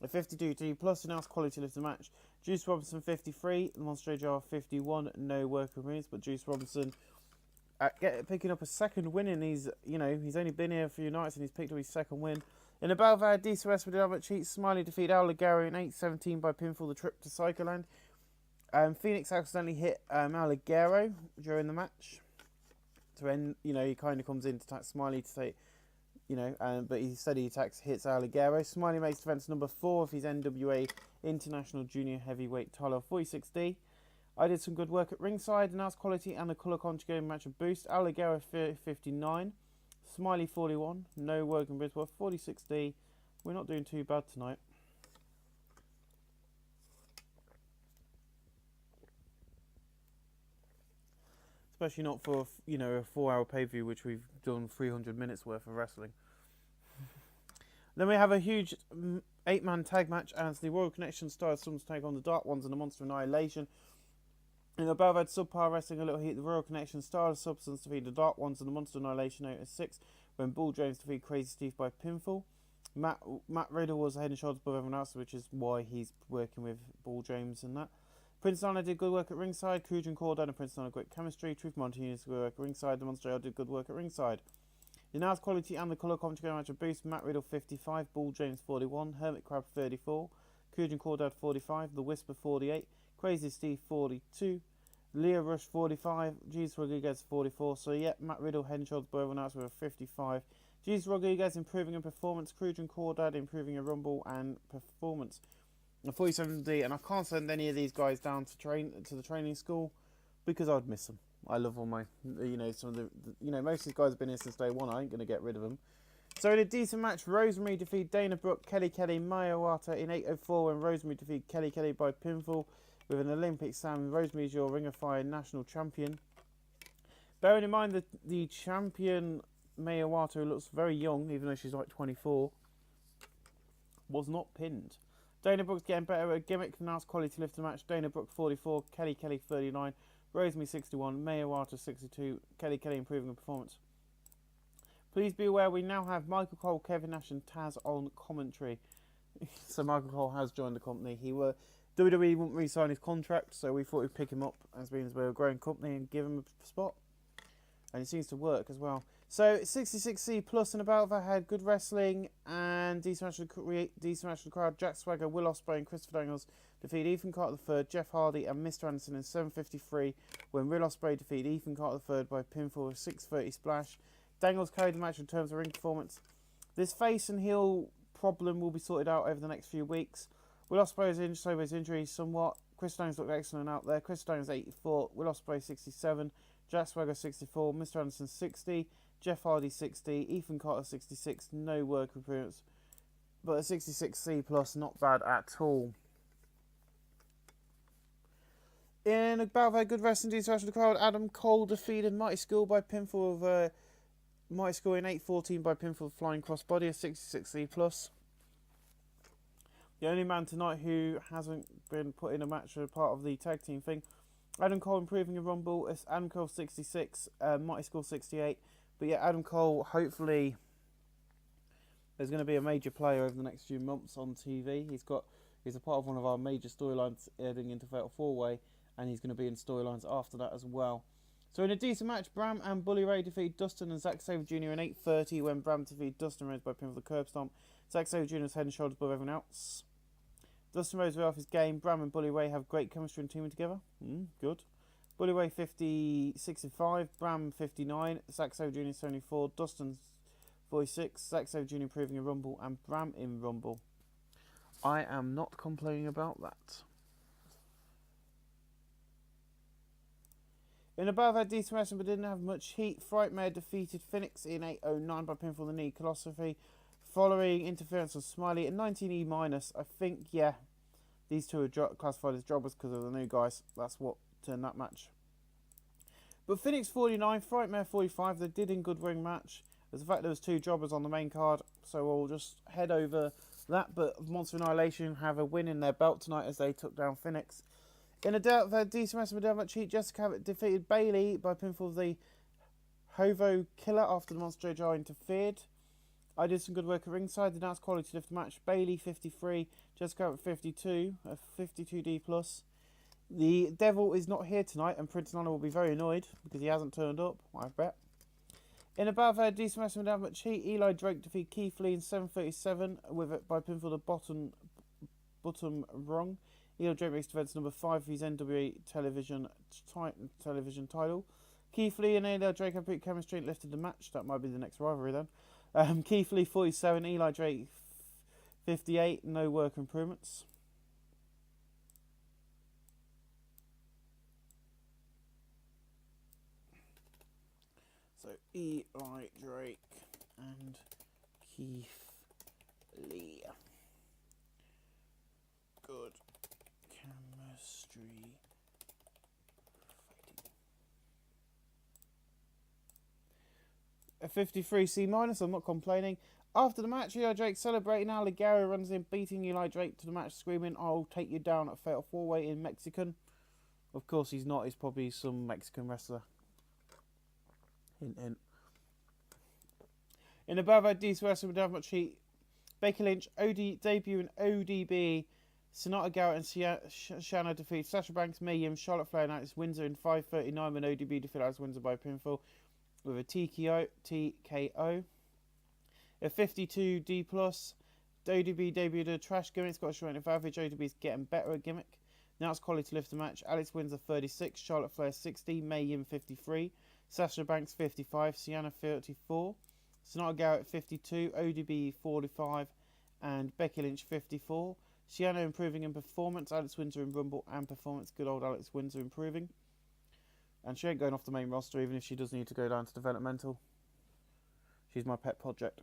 Speaker 1: A 52 plus announced quality lift the match. Juice Robinson 53, the Monster JJR 51. No worker moves, but Juice Robinson picking up a second win, and he's only been here a few nights and he's picked up his second win. In above that, DCS and Bedam Cheat, Smiley defeated Al Ligero in 8:17 by pinfall. The trip to Psycholand. Phoenix accidentally hit Alligero during the match. To end, he kind of comes in to attack Smiley to say, but he said hits Alligero. Smiley makes defense number 4 of his NWA International Junior Heavyweight title, 46D. I did some good work at ringside, announced quality and the colour conjugating match of boost. Alligero 59, Smiley 41, no work in Brisbane, 46D. We're not doing too bad tonight. Especially not for, a 4-hour pay-per-view, which we've done 300 minutes worth of wrestling. Then we have a huge 8-man tag match as the Royal Connection Stars Sons take on the Dark Ones and the Monster Annihilation. In the above had subpar wrestling a little heat, the Royal Connection Stars Substance defeated the Dark Ones and the Monster Annihilation out at 6 when Bull James defeated Crazy Steve by pinfall. Matt Riddle was head and shoulders above everyone else, which is why he's working with Bull James and that. Prince Nana did good work at ringside. Crude and Cordon and Prince Nana great chemistry. Truth Martinez did good work at ringside. The Monster did good work at ringside. The announced quality and the colour commentary match of boost. Matt Riddle 55, Bull James 41, Hermit Crab 34, Crude and Cordon 45, The Whisper 48, Crazy Steve 42, Leah Rush 45, Jesus Rodriguez 44. So yeah, Matt Riddle head and shoulders above everyone else with a 55. Jesus Rodriguez improving in performance. Crude and Cordon improving in Rumble and performance. A 47D, and I can't send any of these guys down to the training school because I'd miss them. I love all my, some of the, most of these guys have been here since day one. I ain't going to get rid of them. So in a decent match, Rosemary defeated Dana Brooke, Kelly, Maya Wata in 8:04 when Rosemary defeated Kelly by pinfall with an Olympic Sam. Rosemary is your Ring of Fire national champion. Bearing in mind that the champion Maya Wata, who looks very young, even though she's like 24, was not pinned. Dana Brooke's getting better at a gimmick. Announced quality lift the match. Dana Brooke 44, Kelly 39, Rosemary 61, Maya Wata 62, Kelly improving in performance. Please be aware we now have Michael Cole, Kevin Nash and Taz on commentary. So Michael Cole has joined the company. WWE wouldn't re-sign his contract, so we thought we'd pick him up as being we're a growing company and give him a spot. And it seems to work as well. So 66C plus and about that had good wrestling and decent match of the crowd. Jack Swagger, Will Ospreay and Christopher Daniels defeated Ethan Carter III, Jeff Hardy and Mr. Anderson in 7:53 when Will Ospreay defeated Ethan Carter III by pinfall with 6:30 splash. Daniels carried the match in terms of ring performance. This face and heel problem will be sorted out over the next few weeks. Will Ospreay is injured over his injury somewhat. Chris Stones looked excellent out there. Chris Stones 84, Will Ospreay 67, Jack Swagger 64, Mr. Anderson 60, Jeff Hardy 60, Ethan Carter 66, no work appearance. But a 66C plus, not bad at all. In a bout of a good wrestling details for the crowd, Adam Cole defeated Mighty Skull by pinfall of Mighty Skull in 8:14 by pinfall of Flying Crossbody, a 66C plus. The only man tonight who hasn't been put in a match as part of the tag team thing. Adam Cole improving in Rumble. It's Adam Cole 66, Mighty Skull 68. But yeah, Adam Cole, hopefully there's going to be a major player over the next few months on TV. He's a part of one of our major storylines heading into Fatal 4-Way, and he's going to be in storylines after that as well. So in a decent match, Bram and Bully Ray defeated Dustin and Zack Sabre Jr. in 8:30 when Bram defeated Dustin Rhodes by pinfall the curb stomp. Zack Sabre Jr. was head and shoulders above everyone else. Dustin Rhodes way off his game. Bram and Bully Ray have great chemistry and teaming together. Good. Bully Ray 65, Bram 59, Zack Sabre Jr. 74, Dustin 46, Zack Sabre Jr. improving in Rumble, and Bram in Rumble. I am not complaining about that. In a bout of decent wrestling but didn't have much heat, Frightmare defeated Phoenix in 8:09 by pinfall the knee Philosophy, following interference of Smiley at 19E minus. I think, yeah, these two are classified as jobbers because of the new guys. That's what turned that match. But Phoenix 49, Frightmare 45, they did in good ring match. There's the fact there was two jobbers on the main card, so we'll just head over that. But Monster Annihilation have a win in their belt tonight as they took down Phoenix. In a doubt of decent wrestling but much heat, Jessica Abbott defeated Bayley by pinfall of the Hovo Killer after the Monster Jar interfered. I did some good work at ringside. The announced quality lift the match. Bayley 53, Jessica Abbott 52, a 52D plus. The Devil is not here tonight, and Prince Nana will be very annoyed because he hasn't turned up, I bet. In a bout of decent wrestling without much heat, Eli Drake defeated Keith Lee in 7:37 with it by pinfall the bottom rung. Eli Drake makes defense number 5 of his NWA television title. Keith Lee and Eli Drake have pretty chemistry and lifted the match. That might be the next rivalry then. Keith Lee 47, Eli Drake 58, no work improvements. So Eli Drake and Keith Lee. Good chemistry fighting. A 53C minus, I'm not complaining. After the match, Eli Drake celebrating. Al Ligero runs in, beating Eli Drake to the match, screaming, "I'll take you down at Fatal 4-Way" in Mexican. Of course he's not, he's probably some Mexican wrestler. Hint, hint. In the Bravo D's wrestling, we don't have much heat. Becky Lynch debut in ODB. Sonata Garrett and Shanna defeat Sasha Banks, Mae Young, Charlotte Flair and Alex Windsor in 5:39 when ODB defeat Alex Windsor by pinfall with a TKO. A 52D plus. ODB debuted a trash gimmick. It's got a short of average. ODB is getting better at gimmick. Now it's quality to lift the match. Alex Windsor 36, Charlotte Flair 60, Mae Young 53, Sasha Banks 55, Sienna 34, Sonata Garrett 52, ODB 45, and Becky Lynch 54. Sienna improving in performance, Alex Windsor in Rumble and performance. Good old Alex Windsor improving. And she ain't going off the main roster even if she does need to go down to developmental. She's my pet project.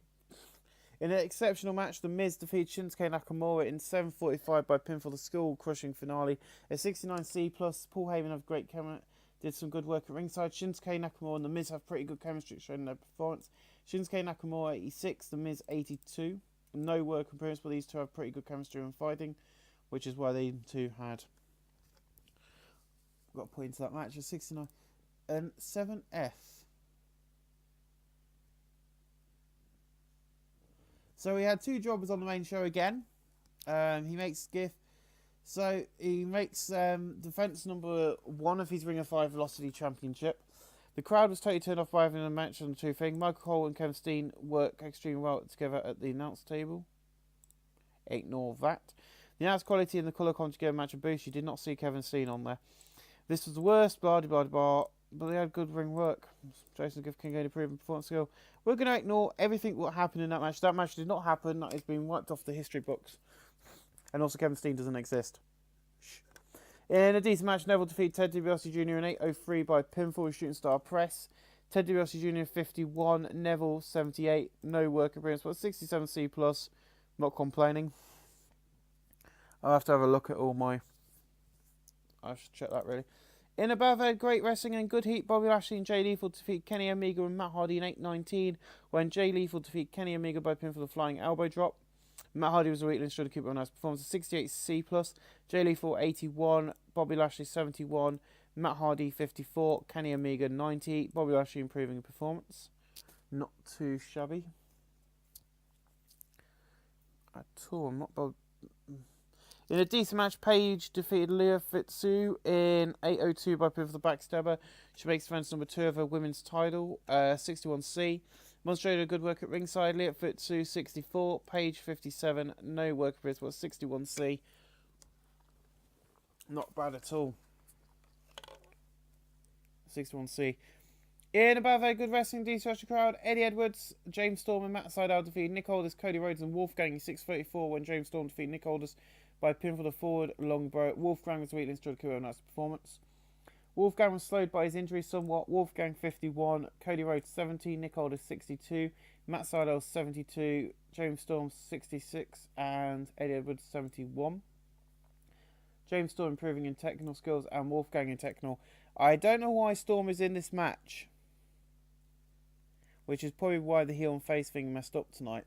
Speaker 1: In an exceptional match, The Miz defeated Shinsuke Nakamura in 7:45 by pinfall the skull crushing finale. A 69C plus. Paul Heyman have great chemistry. Did some good work at ringside. Shinsuke Nakamura and The Miz have pretty good chemistry showing their performance. Shinsuke Nakamura 86, The Miz 82. No work appearance, but these two have pretty good chemistry when fighting, which is why they two had got to put into that match. A 69 and 7F. So we had two jobbers on the main show again. He makes Skiff. So he makes defense number 1 of his Ring of Fire Velocity Championship. The crowd was totally turned off by having a match on the two things. Michael Cole and Kevin Steen work extremely well together at the announce table. Ignore that. The announced quality in the colour commentary gave match a boost. You did not see Kevin Steen on there. This was the worst, blah, blah, blah, but they had good ring work. Jason Giff can gain a proven performance skill. We're going to ignore everything what happened in that match. That match did not happen. That has been wiped off the history books. And also Kevin Steen doesn't exist. Shh. In a decent match, Neville defeated Ted DiBiase Jr. in 8:03 by pinfall with Shooting Star Press. Ted DiBiase Jr. 51, Neville 78, no work appearance, but 67C+. Not complaining. I'll have to have a look at all my... I should check that really. In a battle of great wrestling and good heat, Bobby Lashley and Jay Lethal defeat Kenny Omega and Matt Hardy in 8:19, when Jay Lethal defeat Kenny Omega by pinfall with a flying elbow drop. Matt Hardy was a weakling, should have kept on nice performance. 68C+, Jay Lethal 81, Bobby Lashley 71, Matt Hardy 54, Kenny Omega 90, Bobby Lashley improving in performance. Not too shabby at all. I'm not bothered. In a decent match, Paige defeated Leah Fitzu in 8:02 by pinfall the backstabber. She makes defense number 2 of her women's title, 61C. Demonstrated a good work at ringside. Leah Fitzu 64, Paige 57, no work appearance, but 61C. Not bad at all. 61C. In about very good wrestling, D-Structure crowd, Eddie Edwards, James Storm and Matt Sydal defeated Nick Aldis, Cody Rhodes and Wolfgang in 6:34 when James Storm defeated Nick Aldis by pinfall the forward longbow. Wolfgang was weak and strode a nice performance. Wolfgang was slowed by his injury somewhat. Wolfgang 51, Cody Rhodes 70, Nick Aldis 62, Matt Sydal 72, James Storm 66 and Eddie Edwards 71. James Storm improving in technical skills and Wolfgang in technical. I don't know why Storm is in this match, which is probably why the heel and face thing messed up tonight.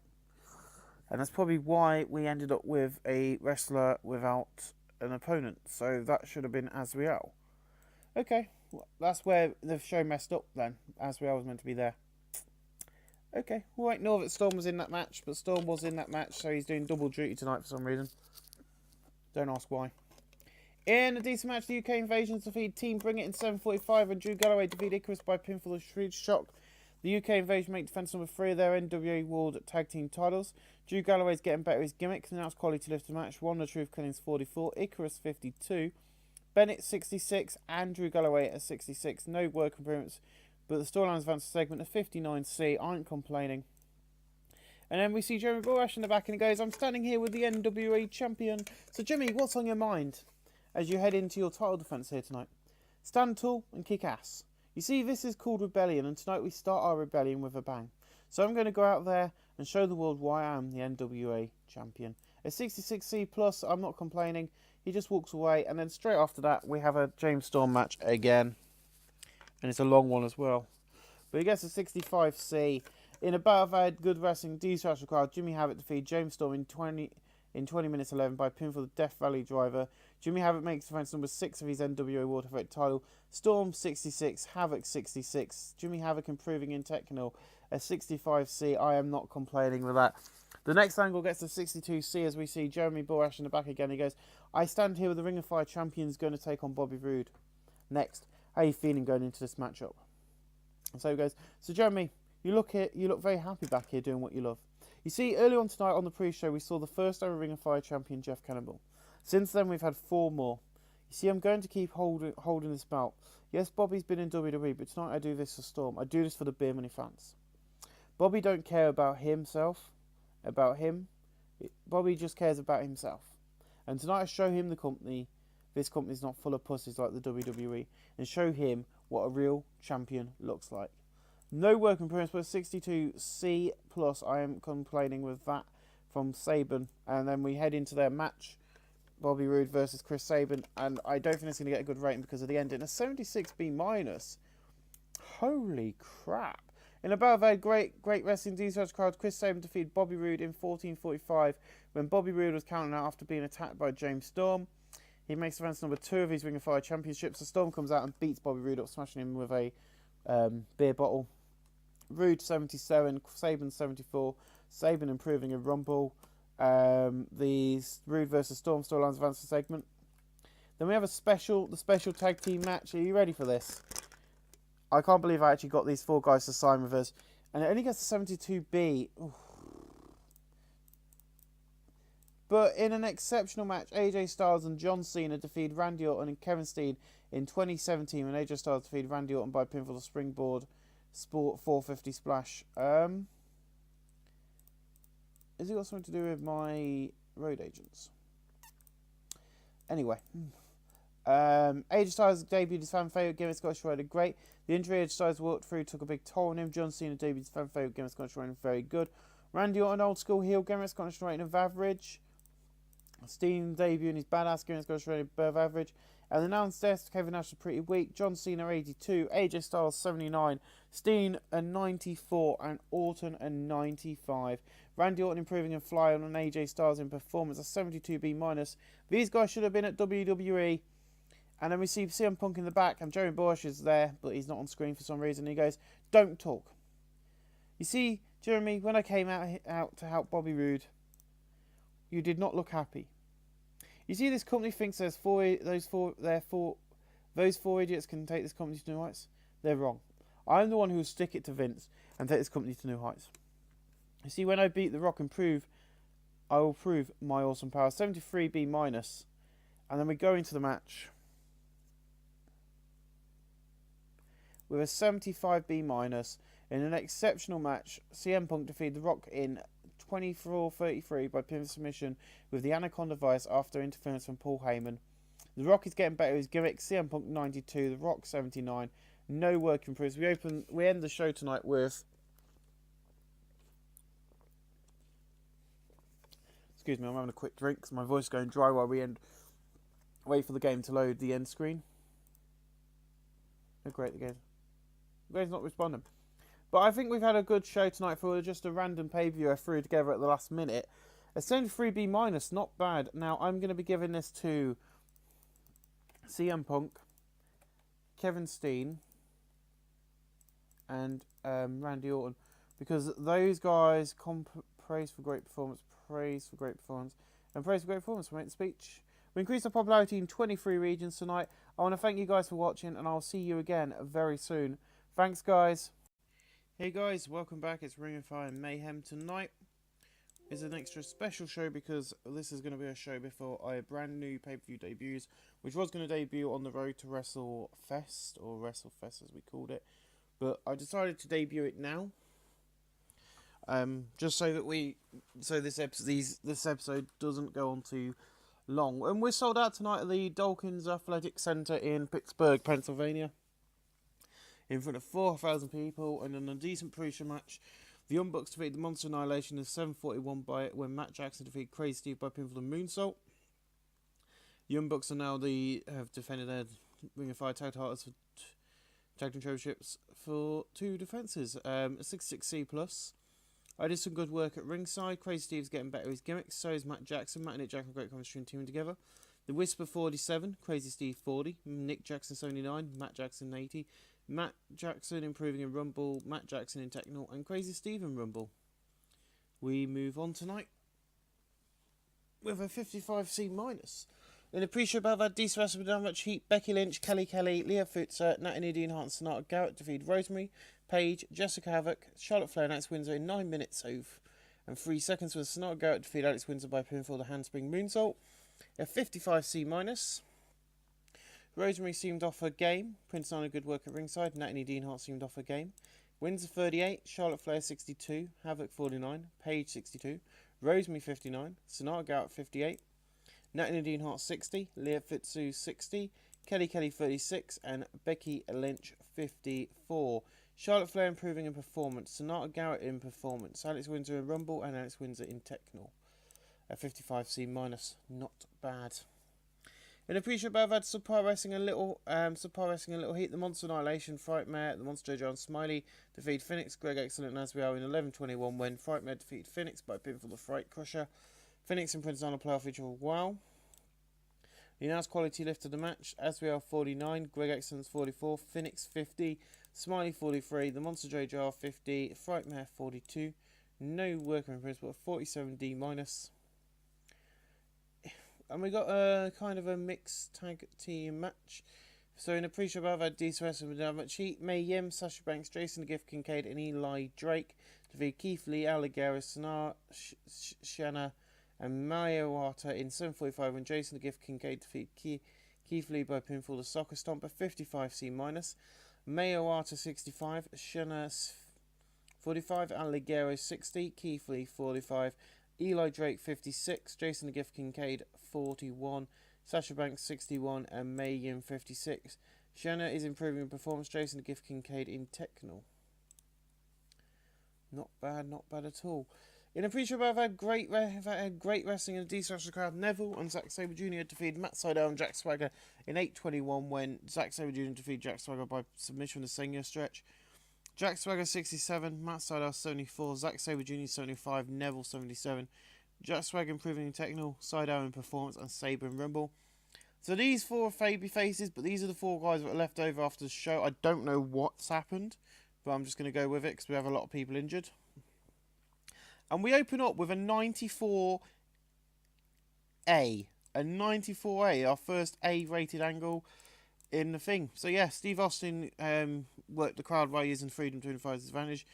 Speaker 1: And that's probably why we ended up with a wrestler without an opponent. So that should have been Azriel. Okay, that's where the show messed up then. Azriel was meant to be there. Okay, we'll ignore that Storm was in that match, but Storm was in that match, so he's doing double duty tonight for some reason. Don't ask why. In a decent match, the UK Invasions defeated Team Bring It in 7:45 and Drew Galloway defeated Icarus by pinfall of Shrewd Shock. The UK Invasion make defense number 3 of their NWA World Tag Team titles. Drew Galloway's getting better at his gimmick. The announced quality to lift the match. One, The Truth Cunnings 44, Icarus 52, Bennett 66, and Drew Galloway at 66. No work appearance, but the storylines advance to segment of 59C. I ain't complaining. And then we see Jeremy Borash in the back and he goes, I'm standing here with the NWA champion. So Jimmy, what's on your mind as you head into your title defense here tonight? Stand tall and kick ass. You see, this is called Rebellion, and tonight we start our rebellion with a bang. So I'm going to go out there and show the world why I am the NWA champion. A 66C+, I'm not complaining. He just walks away, and then straight after that, we have a James Storm match again. And it's a long one as well. But he gets a 65C. In a battle of had good wrestling, D-Structure crowd, Jimmy Havoc defeated James Storm in 20 minutes 11 by pinfall the Death Valley Driver. Jimmy Havoc makes defense number 6 of his NWA World Heavyweight title. Storm 66, Havoc 66. Jimmy Havoc improving in technical. A 65C. I am not complaining with that. The next angle gets a 62C as we see Jeremy Borash in the back again. He goes, I stand here with the Ring of Fire champions going to take on Bobby Roode. Next, how are you feeling going into this matchup? And so he goes, so Jeremy, you look very happy back here doing what you love. You see, early on tonight on the pre-show, we saw the first ever Ring of Fire champion, Jeff Cannonball. Since then, we've had 4 more. You see, I'm going to keep holding this belt. Yes, Bobby's been in WWE, but tonight I do this for Storm. I do this for the Beer Money fans. Bobby don't care about himself, about him. Bobby just cares about himself. And tonight I show him the company. This company's not full of pussies like the WWE. And show him what a real champion looks like. No work appearance, but 62C+. I am complaining with that from Sabin. And then we head into their match. Bobby Roode versus Chris Sabin. And I don't think it's going to get a good rating because of the ending. A 76B-. Holy crap. In a battle of a great wrestling D-Search crowd, Chris Sabin defeated Bobby Roode in 14:45 when Bobby Roode was counting out after being attacked by James Storm. He makes defense number 2 of his Ring of Fire championships. So Storm comes out and beats Bobby Roode up, smashing him with a beer bottle. Roode 77, Sabin 74. Sabin improving a Rumble. The Roode versus Storm storylines advance the segment. Then we have the special tag team match. Are you ready for this? I can't believe I actually got these 4 guys to sign with us. And it only gets a 72B. Oof. But in an exceptional match, AJ Styles and John Cena defeated Randy Orton and Kevin Steen in 2017 when AJ Styles defeated Randy Orton by pinfall of Springboard Sport 450 Splash. Has it got something to do with my road agents? Anyway. AJ Styles debuted his fan favourite gimmick Scottish Rider, great. The injury AJ Styles walked through took a big toll on him. John Cena debuted his fan favourite gimmick Scottish Rider, very good. Randy Orton, old school heel gimmick Scottish Rider of average. Steen debuting his badass gimmick Scottish Rider above average. And the announced death, Kevin Nash was pretty weak. John Cena 82, AJ Styles 79, Steen a 94, and Orton a 95. Randy Orton improving and flying on AJ Styles in performance, a 72B minus. These guys should have been at WWE. And then we see CM Punk in the back, and Jerry Bush is there, but he's not on screen for some reason. He goes, "Don't talk." You see, Jeremy, when I came out to help Bobby Roode, you did not look happy. You see, this company thinks those four idiots can take this company to new heights. They're wrong. I'm the one who will stick it to Vince and take this company to new heights. You see, when I beat The Rock and I will prove my awesome power. 73B minus, and then we go into the match with a 75B minus. In an exceptional match, CM Punk defeated The Rock in 24-33 by pin submission with the Anaconda Vice after interference from Paul Heyman. The Rock is getting better with his gimmick. CM Punk 92, The Rock 79. No work improves. We end the show tonight with, excuse me, I'm having a quick drink because my voice is going dry while we wait for the game to load the end screen. Oh great, the game's not responding. But I think we've had a good show tonight for just a random pay-per-view I threw together at the last minute. A 73B minus, not bad. Now, I'm going to be giving this to CM Punk, Kevin Steen, and Randy Orton. Because those guys praise for great performance, praise for great performance, and praise for great performance from the speech. We increased our popularity in 23 regions tonight. I want to thank you guys for watching, and I'll see you again very soon. Thanks, guys. Hey guys, welcome back. It's Ring of Fire Mayhem. Tonight is an extra special show because this is going to be a show before a brand new pay-per-view debuts, which was going to debut on the road to WrestleFest, or WrestleFest as we called it, but I decided to debut it now, just so that this episode doesn't go on too long. And we're sold out tonight at the Dawkins Athletic Center in Pittsburgh, Pennsylvania, in front of 4,000 people, and in a decent pre-show match, the Young Bucks defeated the Monster Annihilation in 7:41 by it when Matt Jackson defeated Crazy Steve by pinfall and moonsault. The Young Bucks are now have defended their Ring of Fire tag titles for tag team championships for 2 defences. A 66C plus. I did some good work at ringside. Crazy Steve's getting better with his gimmicks. So is Matt Jackson. Matt and Nick Jackson, great chemistry teaming together. The Whisper 47, Crazy Steve 40, Nick Jackson 79, Matt Jackson 80. Matt Jackson improving in Rumble, Matt Jackson in Techno, and Crazy Steve in Rumble. We move on tonight with a 55C minus. In the pre-show above, had decent wrestling without much heat. Becky Lynch, Kelly Kelly, Leah Futzer, Natalie Dean Hart, and Sonata Garrett defeated Rosemary, Paige, Jessica Havoc, Charlotte Flair, and Alex Windsor in 9 minutes and 3 seconds, with Sonata Garrett defeated Alex Windsor by pinfall the handspring moonsault. A 55C minus. Rosemary seemed off her game. Prince Nana good work at ringside. Natalie Dean Hart seemed off her game. Windsor 38, Charlotte Flair 62, Havoc 49, Paige 62, Rosemary 59, Sonata Garrett 58, Natalie Dean Hart 60, Leah Fitzu 60, Kelly Kelly 36, and Becky Lynch 54. Charlotte Flair improving in performance. Sonata Garrett in performance. Alex Windsor in Rumble and Alex Windsor in Techno. A 55C minus, not bad. In a pre-show above, had Subpar Wrestling a little heat. The Monster Annihilation, Frightmare, the Monster John Smiley defeated Phoenix, Greg Excellent, and as we are in 11:21 when Frightmare defeated Phoenix by pinfall the Fright Crusher. Phoenix and Prince Nana play off each other well. The announced quality lift of the match, as we are 49, Greg Excellence 44, Phoenix 50, Smiley 43, the Monster JR 50, Frightmare 42. No worker in principle, 47D minus. And we got a kind of a mixed tag team match. So in a pre-show above, I had decent wrestling without much heat. May Yim, Sasha Banks, Jason Gift, Kincaid, and Eli Drake defeat Keith Lee, Alligaris, Sonar, Shanna, and Maya Wata in 7:45 when Jason the Gift Kincaid defeated Keith Lee by pinfall the Soccer Stomper 55C-. Maya Wata 65, Shanna 45, Aligero 60, Keith Lee 45, Eli Drake 56, Jason the Gift Kincaid 41, Sasha Banks 61, and Mei Yin 56. Shanna is improving in performance, Jason the Gift Kincaid in technical. Not bad at all. In a pre-show, I've had great wrestling in a decent crowd. Neville and Zack Sabre Jr. defeated Matt Sydal and Jack Swagger in 8:21 when Zack Sabre Jr. defeated Jack Swagger by submission in the senior stretch. Jack Swagger 67, Matt Sydal 74, Zack Sabre Jr. 75, Neville 77. Jack Swagger improving in technical, Sydal in performance, and Sabre in rumble. So these four are baby faces, but these are the four guys that are left over after the show. I don't know what's happened, but I'm just going to go with it because we have a lot of people injured. And we open up with a 94A. A 94A, our first A-rated angle in the thing. So yeah, Steve Austin worked the crowd by using freedom to his advantage.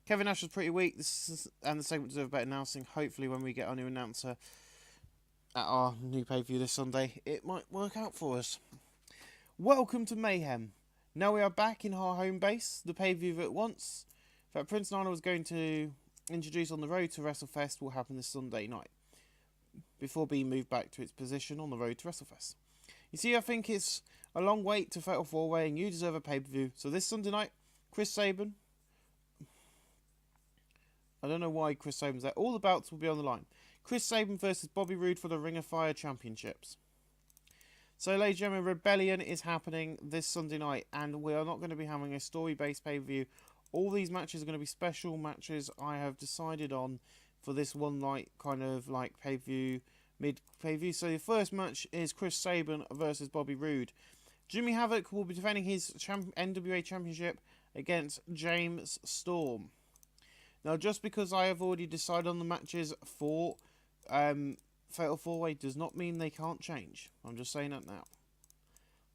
Speaker 1: Kevin Nash was pretty weak, and the segment deserved better announcing. Hopefully when we get our new announcer at our new pay-per-view this Sunday, it might work out for us. Welcome to Mayhem. Now we are back in our home base, the pay-per-view at once. That Prince Nana was going to introduce on the road to WrestleFest will happen this Sunday night, before being moved back to its position on the road to WrestleFest. You see, I think it's a long wait to Fatal 4-Way, and you deserve a pay-per-view. So this Sunday night, Chris Sabin. I don't know why Chris Sabin's there. All the belts will be on the line. Chris Sabin versus Bobby Roode for the Ring of Fire Championships. So, ladies and gentlemen, Rebellion is happening this Sunday night, and we are not going to be having a story-based pay-per-view. All these matches are going to be special matches I have decided on for this one night kind of like pay-per-view, mid-pay-per-view. So the first match is Chris Sabin versus Bobby Roode. Jimmy Havoc will be defending his NWA Championship against James Storm. Now, just because I have already decided on the matches for Fatal 4-Way does not mean they can't change. I'm just saying that now.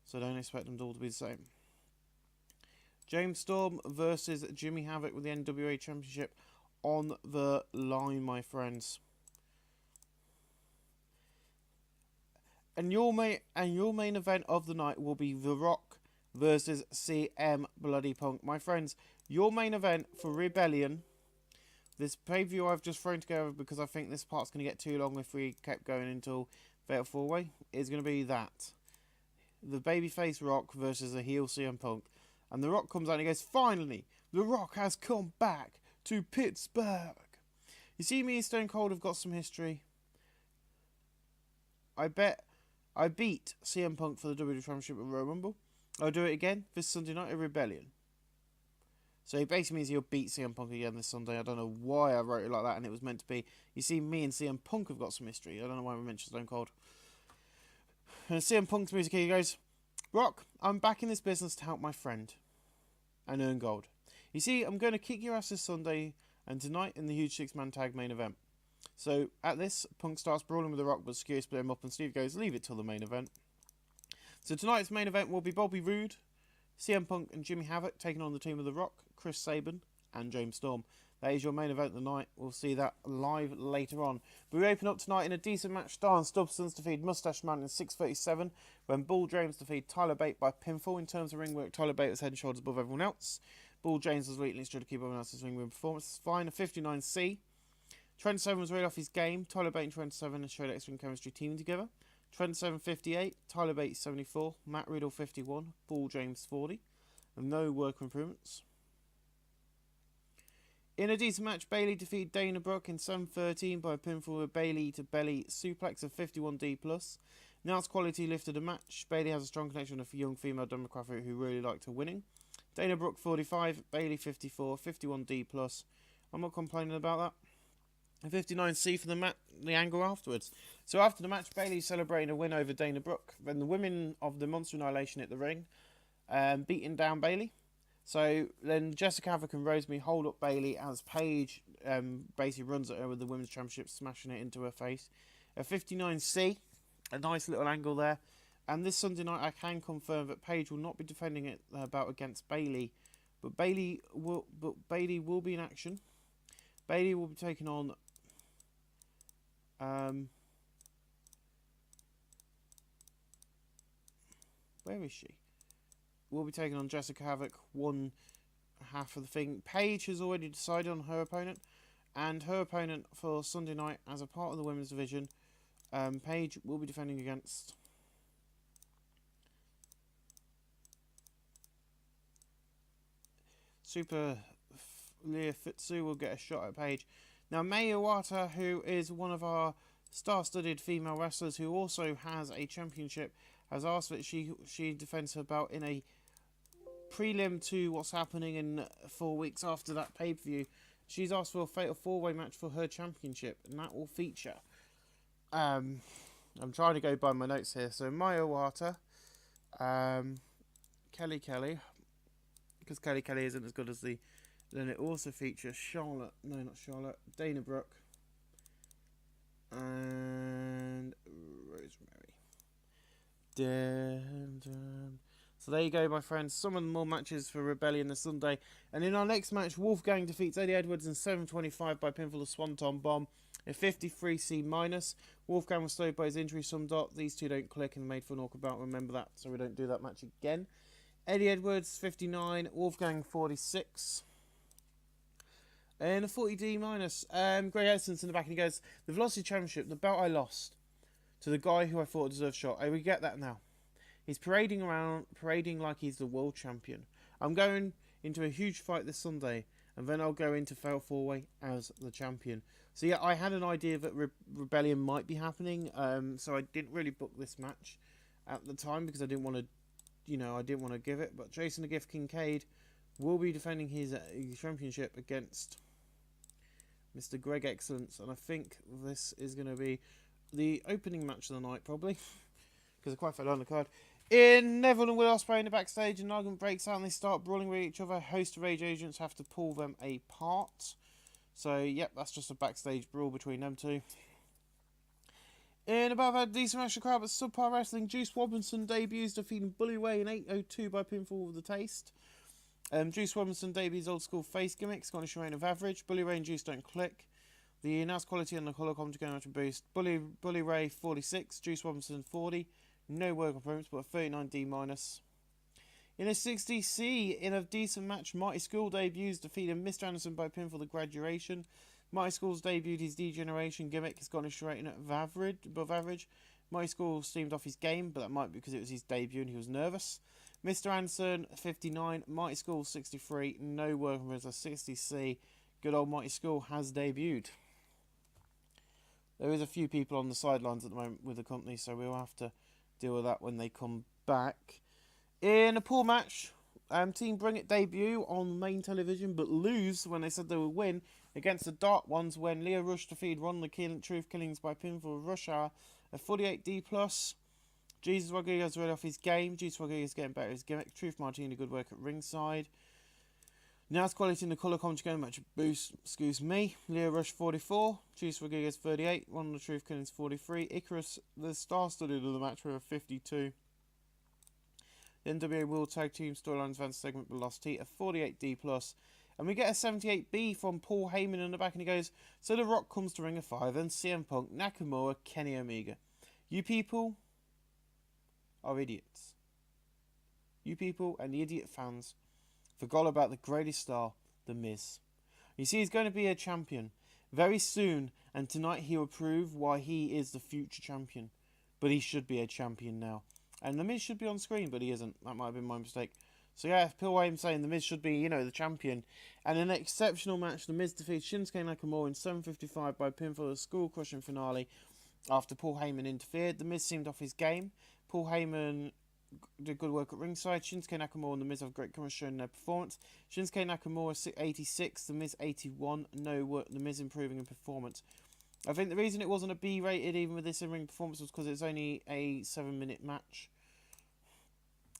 Speaker 1: So don't expect them all to be the same. James Storm versus Jimmy Havoc with the NWA Championship on the line, my friends. And your main event of the night will be The Rock versus CM Bloody Punk. My friends, your main event for Rebellion, this pay-per-view I've just thrown together because I think this part's going to get too long if we kept going until Fatal 4-Way, is going to be that. The babyface Rock versus the heel CM Punk. And The Rock comes out and he goes, "Finally, The Rock has come back to Pittsburgh." You see, me and Stone Cold have got some history. I bet I beat CM Punk for the WWE Championship at Royal Rumble. I'll do it again this Sunday night at Rebellion. So it basically means he'll beat CM Punk again this Sunday. I don't know why I wrote it like that, and it was meant to be. You see, me and CM Punk have got some history. I don't know why we mentioned Stone Cold. And CM Punk's music here goes, "Rock, I'm back in this business to help my friend and earn gold. You see, I'm going to kick your ass this Sunday and tonight in the huge 6-man tag main event." So at this, Punk starts brawling with The Rock, but Security split him up, and Steve goes, "Leave it till the main event." So tonight's main event will be Bobby Roode, CM Punk and Jimmy Havoc taking on the team of The Rock, Chris Sabin and James Storm. That is your main event of the night. We'll see that live later on. But we open up tonight in a decent match. Darren Stubbson's defeated Mustache Man in 6:37 when Bull James defeated Tyler Bate by pinfall. In terms of ring work, Tyler Bate was head and shoulders above everyone else. Bull James was weak and struggled to keep everyone else's ring performance. It's fine. A 59C. Trent Seven was really off his game. Tyler Bate and Trent Seven showed excellent chemistry teaming together. Trent Seven 58, Tyler Bate 74, Matt Riddle 51, Bull James 40. And no work improvements. In a decent match, Bayley defeated Dana Brooke in 7:13 by a pinfall with Bayley to belly suplex of 51D+. Now's quality lifted a match. Bayley has a strong connection with a young female demographic who really liked her winning. Dana Brooke 45, Bayley 54, 51D+. I'm not complaining about that. A 59C for the angle afterwards. So after the match, Bayley celebrating a win over Dana Brooke. Then the women of the Monster Annihilation hit the ring, beating down Bayley. So then Jessica Havoc and Rosemary hold up Bayley as Paige basically runs at her with the Women's Championship, smashing it into her face. A 59C, a nice little angle there. And this Sunday night, I can confirm that Paige will not be defending it bout against Bayley, but Bayley will be in action. Bayley will be taking on Where is she? Will be taking on Jessica Havoc, one half of the thing. Paige has already decided on her opponent, and her opponent for Sunday night as a part of the women's division, Paige will be defending against Super Leah Fitsu. Will get a shot at Paige. Now, May Iwata, who is one of our star-studded female wrestlers who also has a championship, has asked that she defends her belt in a prelim to what's happening in 4 weeks after that pay-per-view. She's asked for a fatal four-way match for her championship, and that will feature I'm trying to go by my notes here. So Maya Iwata, Kelly, because Kelly isn't as good as the. Then it also features Dana Brooke, and Rosemary. So there you go, my friends. Some of the more matches for Rebellion this Sunday. And in our next match, Wolfgang defeats Eddie Edwards in 7:25 by pinfall of Swanton Bomb. A 53C-. Wolfgang was slowed by his injury somewhat. These two don't click and made for an awkward bout. Remember that, so we don't do that match again. Eddie Edwards, 59. Wolfgang, 46. And a 40D-. Greg Essence in the back, and he goes, the Velocity Championship, the belt I lost to the guy who I thought deserved a shot. We get that now. He's parading like he's the world champion. I'm going into a huge fight this Sunday, and then I'll go into Fatal 4-Way as the champion. So yeah, I had an idea that Rebellion might be happening, so I didn't really book this match at the time because I didn't want to, give it. But Jason the Gift Kincaid will be defending his championship against Mr. Greg Excellence, and I think this is going to be the opening match of the night, probably, because I quite fell on the card. In Neville and Will Ospreay in the backstage, an argument breaks out and they start brawling with each other. A host of rage agents have to pull them apart. So, yep, that's just a backstage brawl between them two. In about a decent match of crowd, but subpar wrestling, Juice Robinson debuts defeating Bully Ray in 8:02 by pinfall with the taste. Juice Robinson debuts old school face gimmick, Scottish reign of average. Bully Ray and Juice don't click. The announced quality on the colour commentary going to boost. Bully Ray 46, Juice Robinson 40. No work opponents, but a 39D-. In a 60C, in a decent match, Mighty School debuts defeating Mr. Anderson by pinfall the graduation. Mighty School's debuted his degeneration gimmick, has got his rating above average. Mighty School steamed off his game, but that might be because it was his debut and he was nervous. Mr. Anderson 59, Mighty School 63, no work opponents, a 60C. Good old Mighty School has debuted. There is a few people on the sidelines at the moment with the company, so we'll have to deal with that when they come back. In a poor match, Team Bring It debut on main television, but lose when they said they would win against the Dark Ones when Leah Rush defeated Ron the Truth Killings by pinfall of Rush Hour, a 48D+. Jesus Rodriguez read off his game. Jesus Rodriguez getting better at his gimmick. Truth Martini, good work at ringside. Now's quality in the colour commentary match boost, excuse me. Leah Rush 44, Juice Rodriguez 38, One of the Truth Killings 43, Icarus, the star-studded of the match, with a 52. The NWA World Tag Team Storylines Advanced segment Velocity, a 48D+. And we get a 78B from Paul Heyman in the back, and he goes, so The Rock comes to Ring of Fire, then CM Punk, Nakamura, Kenny Omega. You people are idiots. You people and the idiot fans forgot about the greatest star, The Miz. You see, he's going to be a champion very soon, and tonight he will prove why he is the future champion. But he should be a champion now. And The Miz should be on screen, but he isn't. That might have been my mistake. So yeah, Paul Heyman saying The Miz should be, the champion. And in an exceptional match, The Miz defeats Shinsuke Nakamura in 7:55 by pinfall, a skull-crushing finale after Paul Heyman interfered. The Miz seemed off his game. Paul Heyman did good work at ringside. Shinsuke Nakamura and The Miz have great chemistry in their performance. Shinsuke Nakamura 86, The Miz 81. No work, The Miz improving in performance. I think the reason it wasn't a B rated even with this in-ring performance was because it's only a 7-minute match.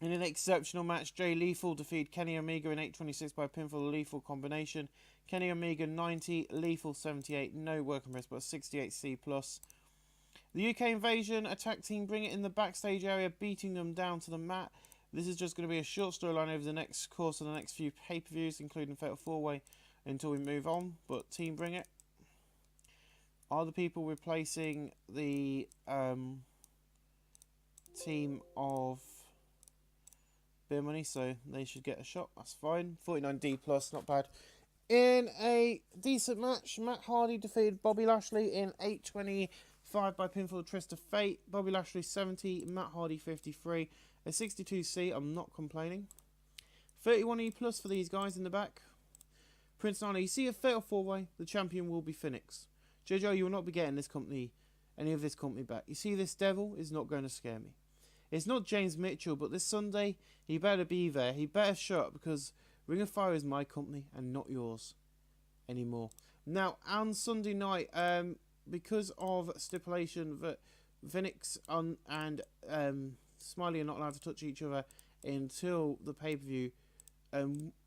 Speaker 1: In an exceptional match, Jay Lethal defeated Kenny Omega in 8:26 by pinfall lethal combination. Kenny Omega 90, Lethal 78. No work on this, but a 68C+. The UK Invasion attack Team Bring It in the backstage area, beating them down to the mat. This is just going to be a short storyline over the next course of the next few pay-per-views, including Fatal 4-Way, until we move on. But Team Bring It are the people replacing the team of Beer Money, so they should get a shot. That's fine. 49D plus, not bad. In a decent match, Matt Hardy defeated Bobby Lashley in 8:25 by pinfall Trista Fate. Bobby Lashley 70, Matt Hardy 53. A 62C, I'm not complaining. 31E plus for these guys in the back. Prince Nana, you see a fatal 4-way, the champion will be Phoenix. JoJo, you will not be getting this company, any of this company back. You see this devil is not going to scare me. It's not James Mitchell, but this Sunday, he better be there. He better show up, because Ring of Fire is my company and not yours anymore. Now, on Sunday night, because of stipulation that Phoenix and Smiley are not allowed to touch each other until the pay-per-view,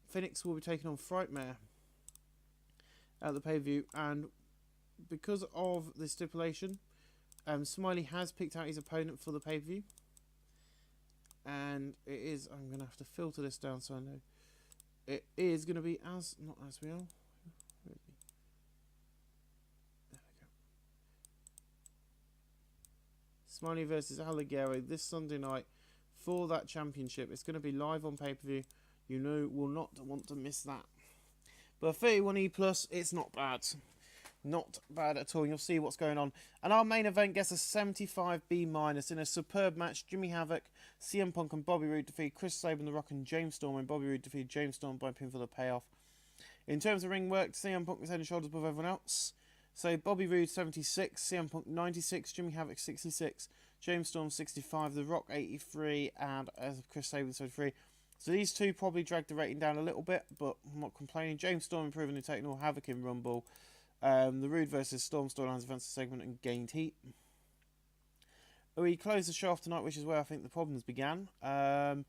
Speaker 1: Phoenix will be taking on Frightmare at the pay-per-view, and because of the stipulation, Smiley has picked out his opponent for the pay-per-view, and it is, I'm going to have to filter this down so I know, it is going to be not Asriel. There we go. Smiley versus Alligator this Sunday night for that championship. It's going to be live on pay-per-view. You know, will not want to miss that. But 31E plus, it's not bad. Not bad at all. You'll see what's going on. And our main event gets a 75B minus in a superb match. Jimmy Havoc, CM Punk and Bobby Roode defeat Chris Sabin, The Rock and James Storm, and Bobby Roode defeated James Storm by pin for the payoff. In terms of ring work, CM Punk is head and shoulders above everyone else. So Bobby Roode 76, CM Punk 96, Jimmy Havoc 66, James Storm 65, The Rock 83, and Chris Sabin 73. So these two probably dragged the rating down a little bit, but I'm not complaining. James Storm improving and taking all Havoc in Rumble. The Roode versus Storm storylines advanced segment and gained heat. We closed the show off tonight, which is where I think the problems began. No,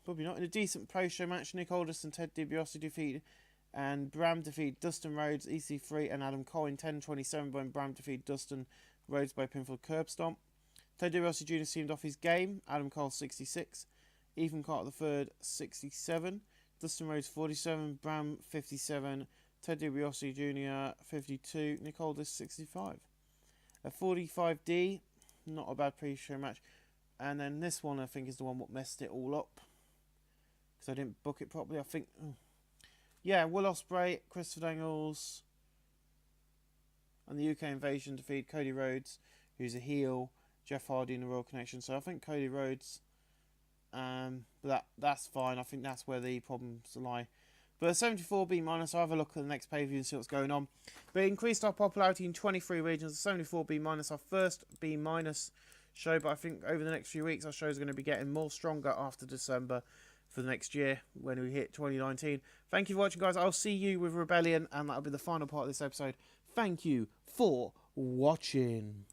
Speaker 1: probably not. In a decent post-show match, Nick Aldis and Ted DiBiase defeated, and Bram defeated Dustin Rhodes, EC3, and Adam Cole in 10:27, when Bram defeated Dustin Rhodes by pinfall curb stomp. Ted DiBiase Jr. seemed off his game. Adam Cole 66, Ethan Carter III 67, Dustin Rhodes 47, Bram 57. Ted DiBiase Jr. 52, Nick Aldis 65. A 45D, not a bad pre-show match. And then this one I think is the one that messed it all up, because I didn't book it properly. I think, yeah, Will Ospreay, Christopher Daniels, and the UK Invasion defeat Cody Rhodes, who's a heel, Jeff Hardy in the Royal Connection. So I think Cody Rhodes, but that's fine. I think that's where the problems lie. But 74B minus, I'll have a look at the next pay-per-view and see what's going on. But it increased our popularity in 23 regions. 74B minus, our first B minus show. But I think over the next few weeks, our show is going to be getting more stronger after December for the next year when we hit 2019. Thank you for watching, guys. I'll see you with Rebellion, and that'll be the final part of this episode. Thank you for watching.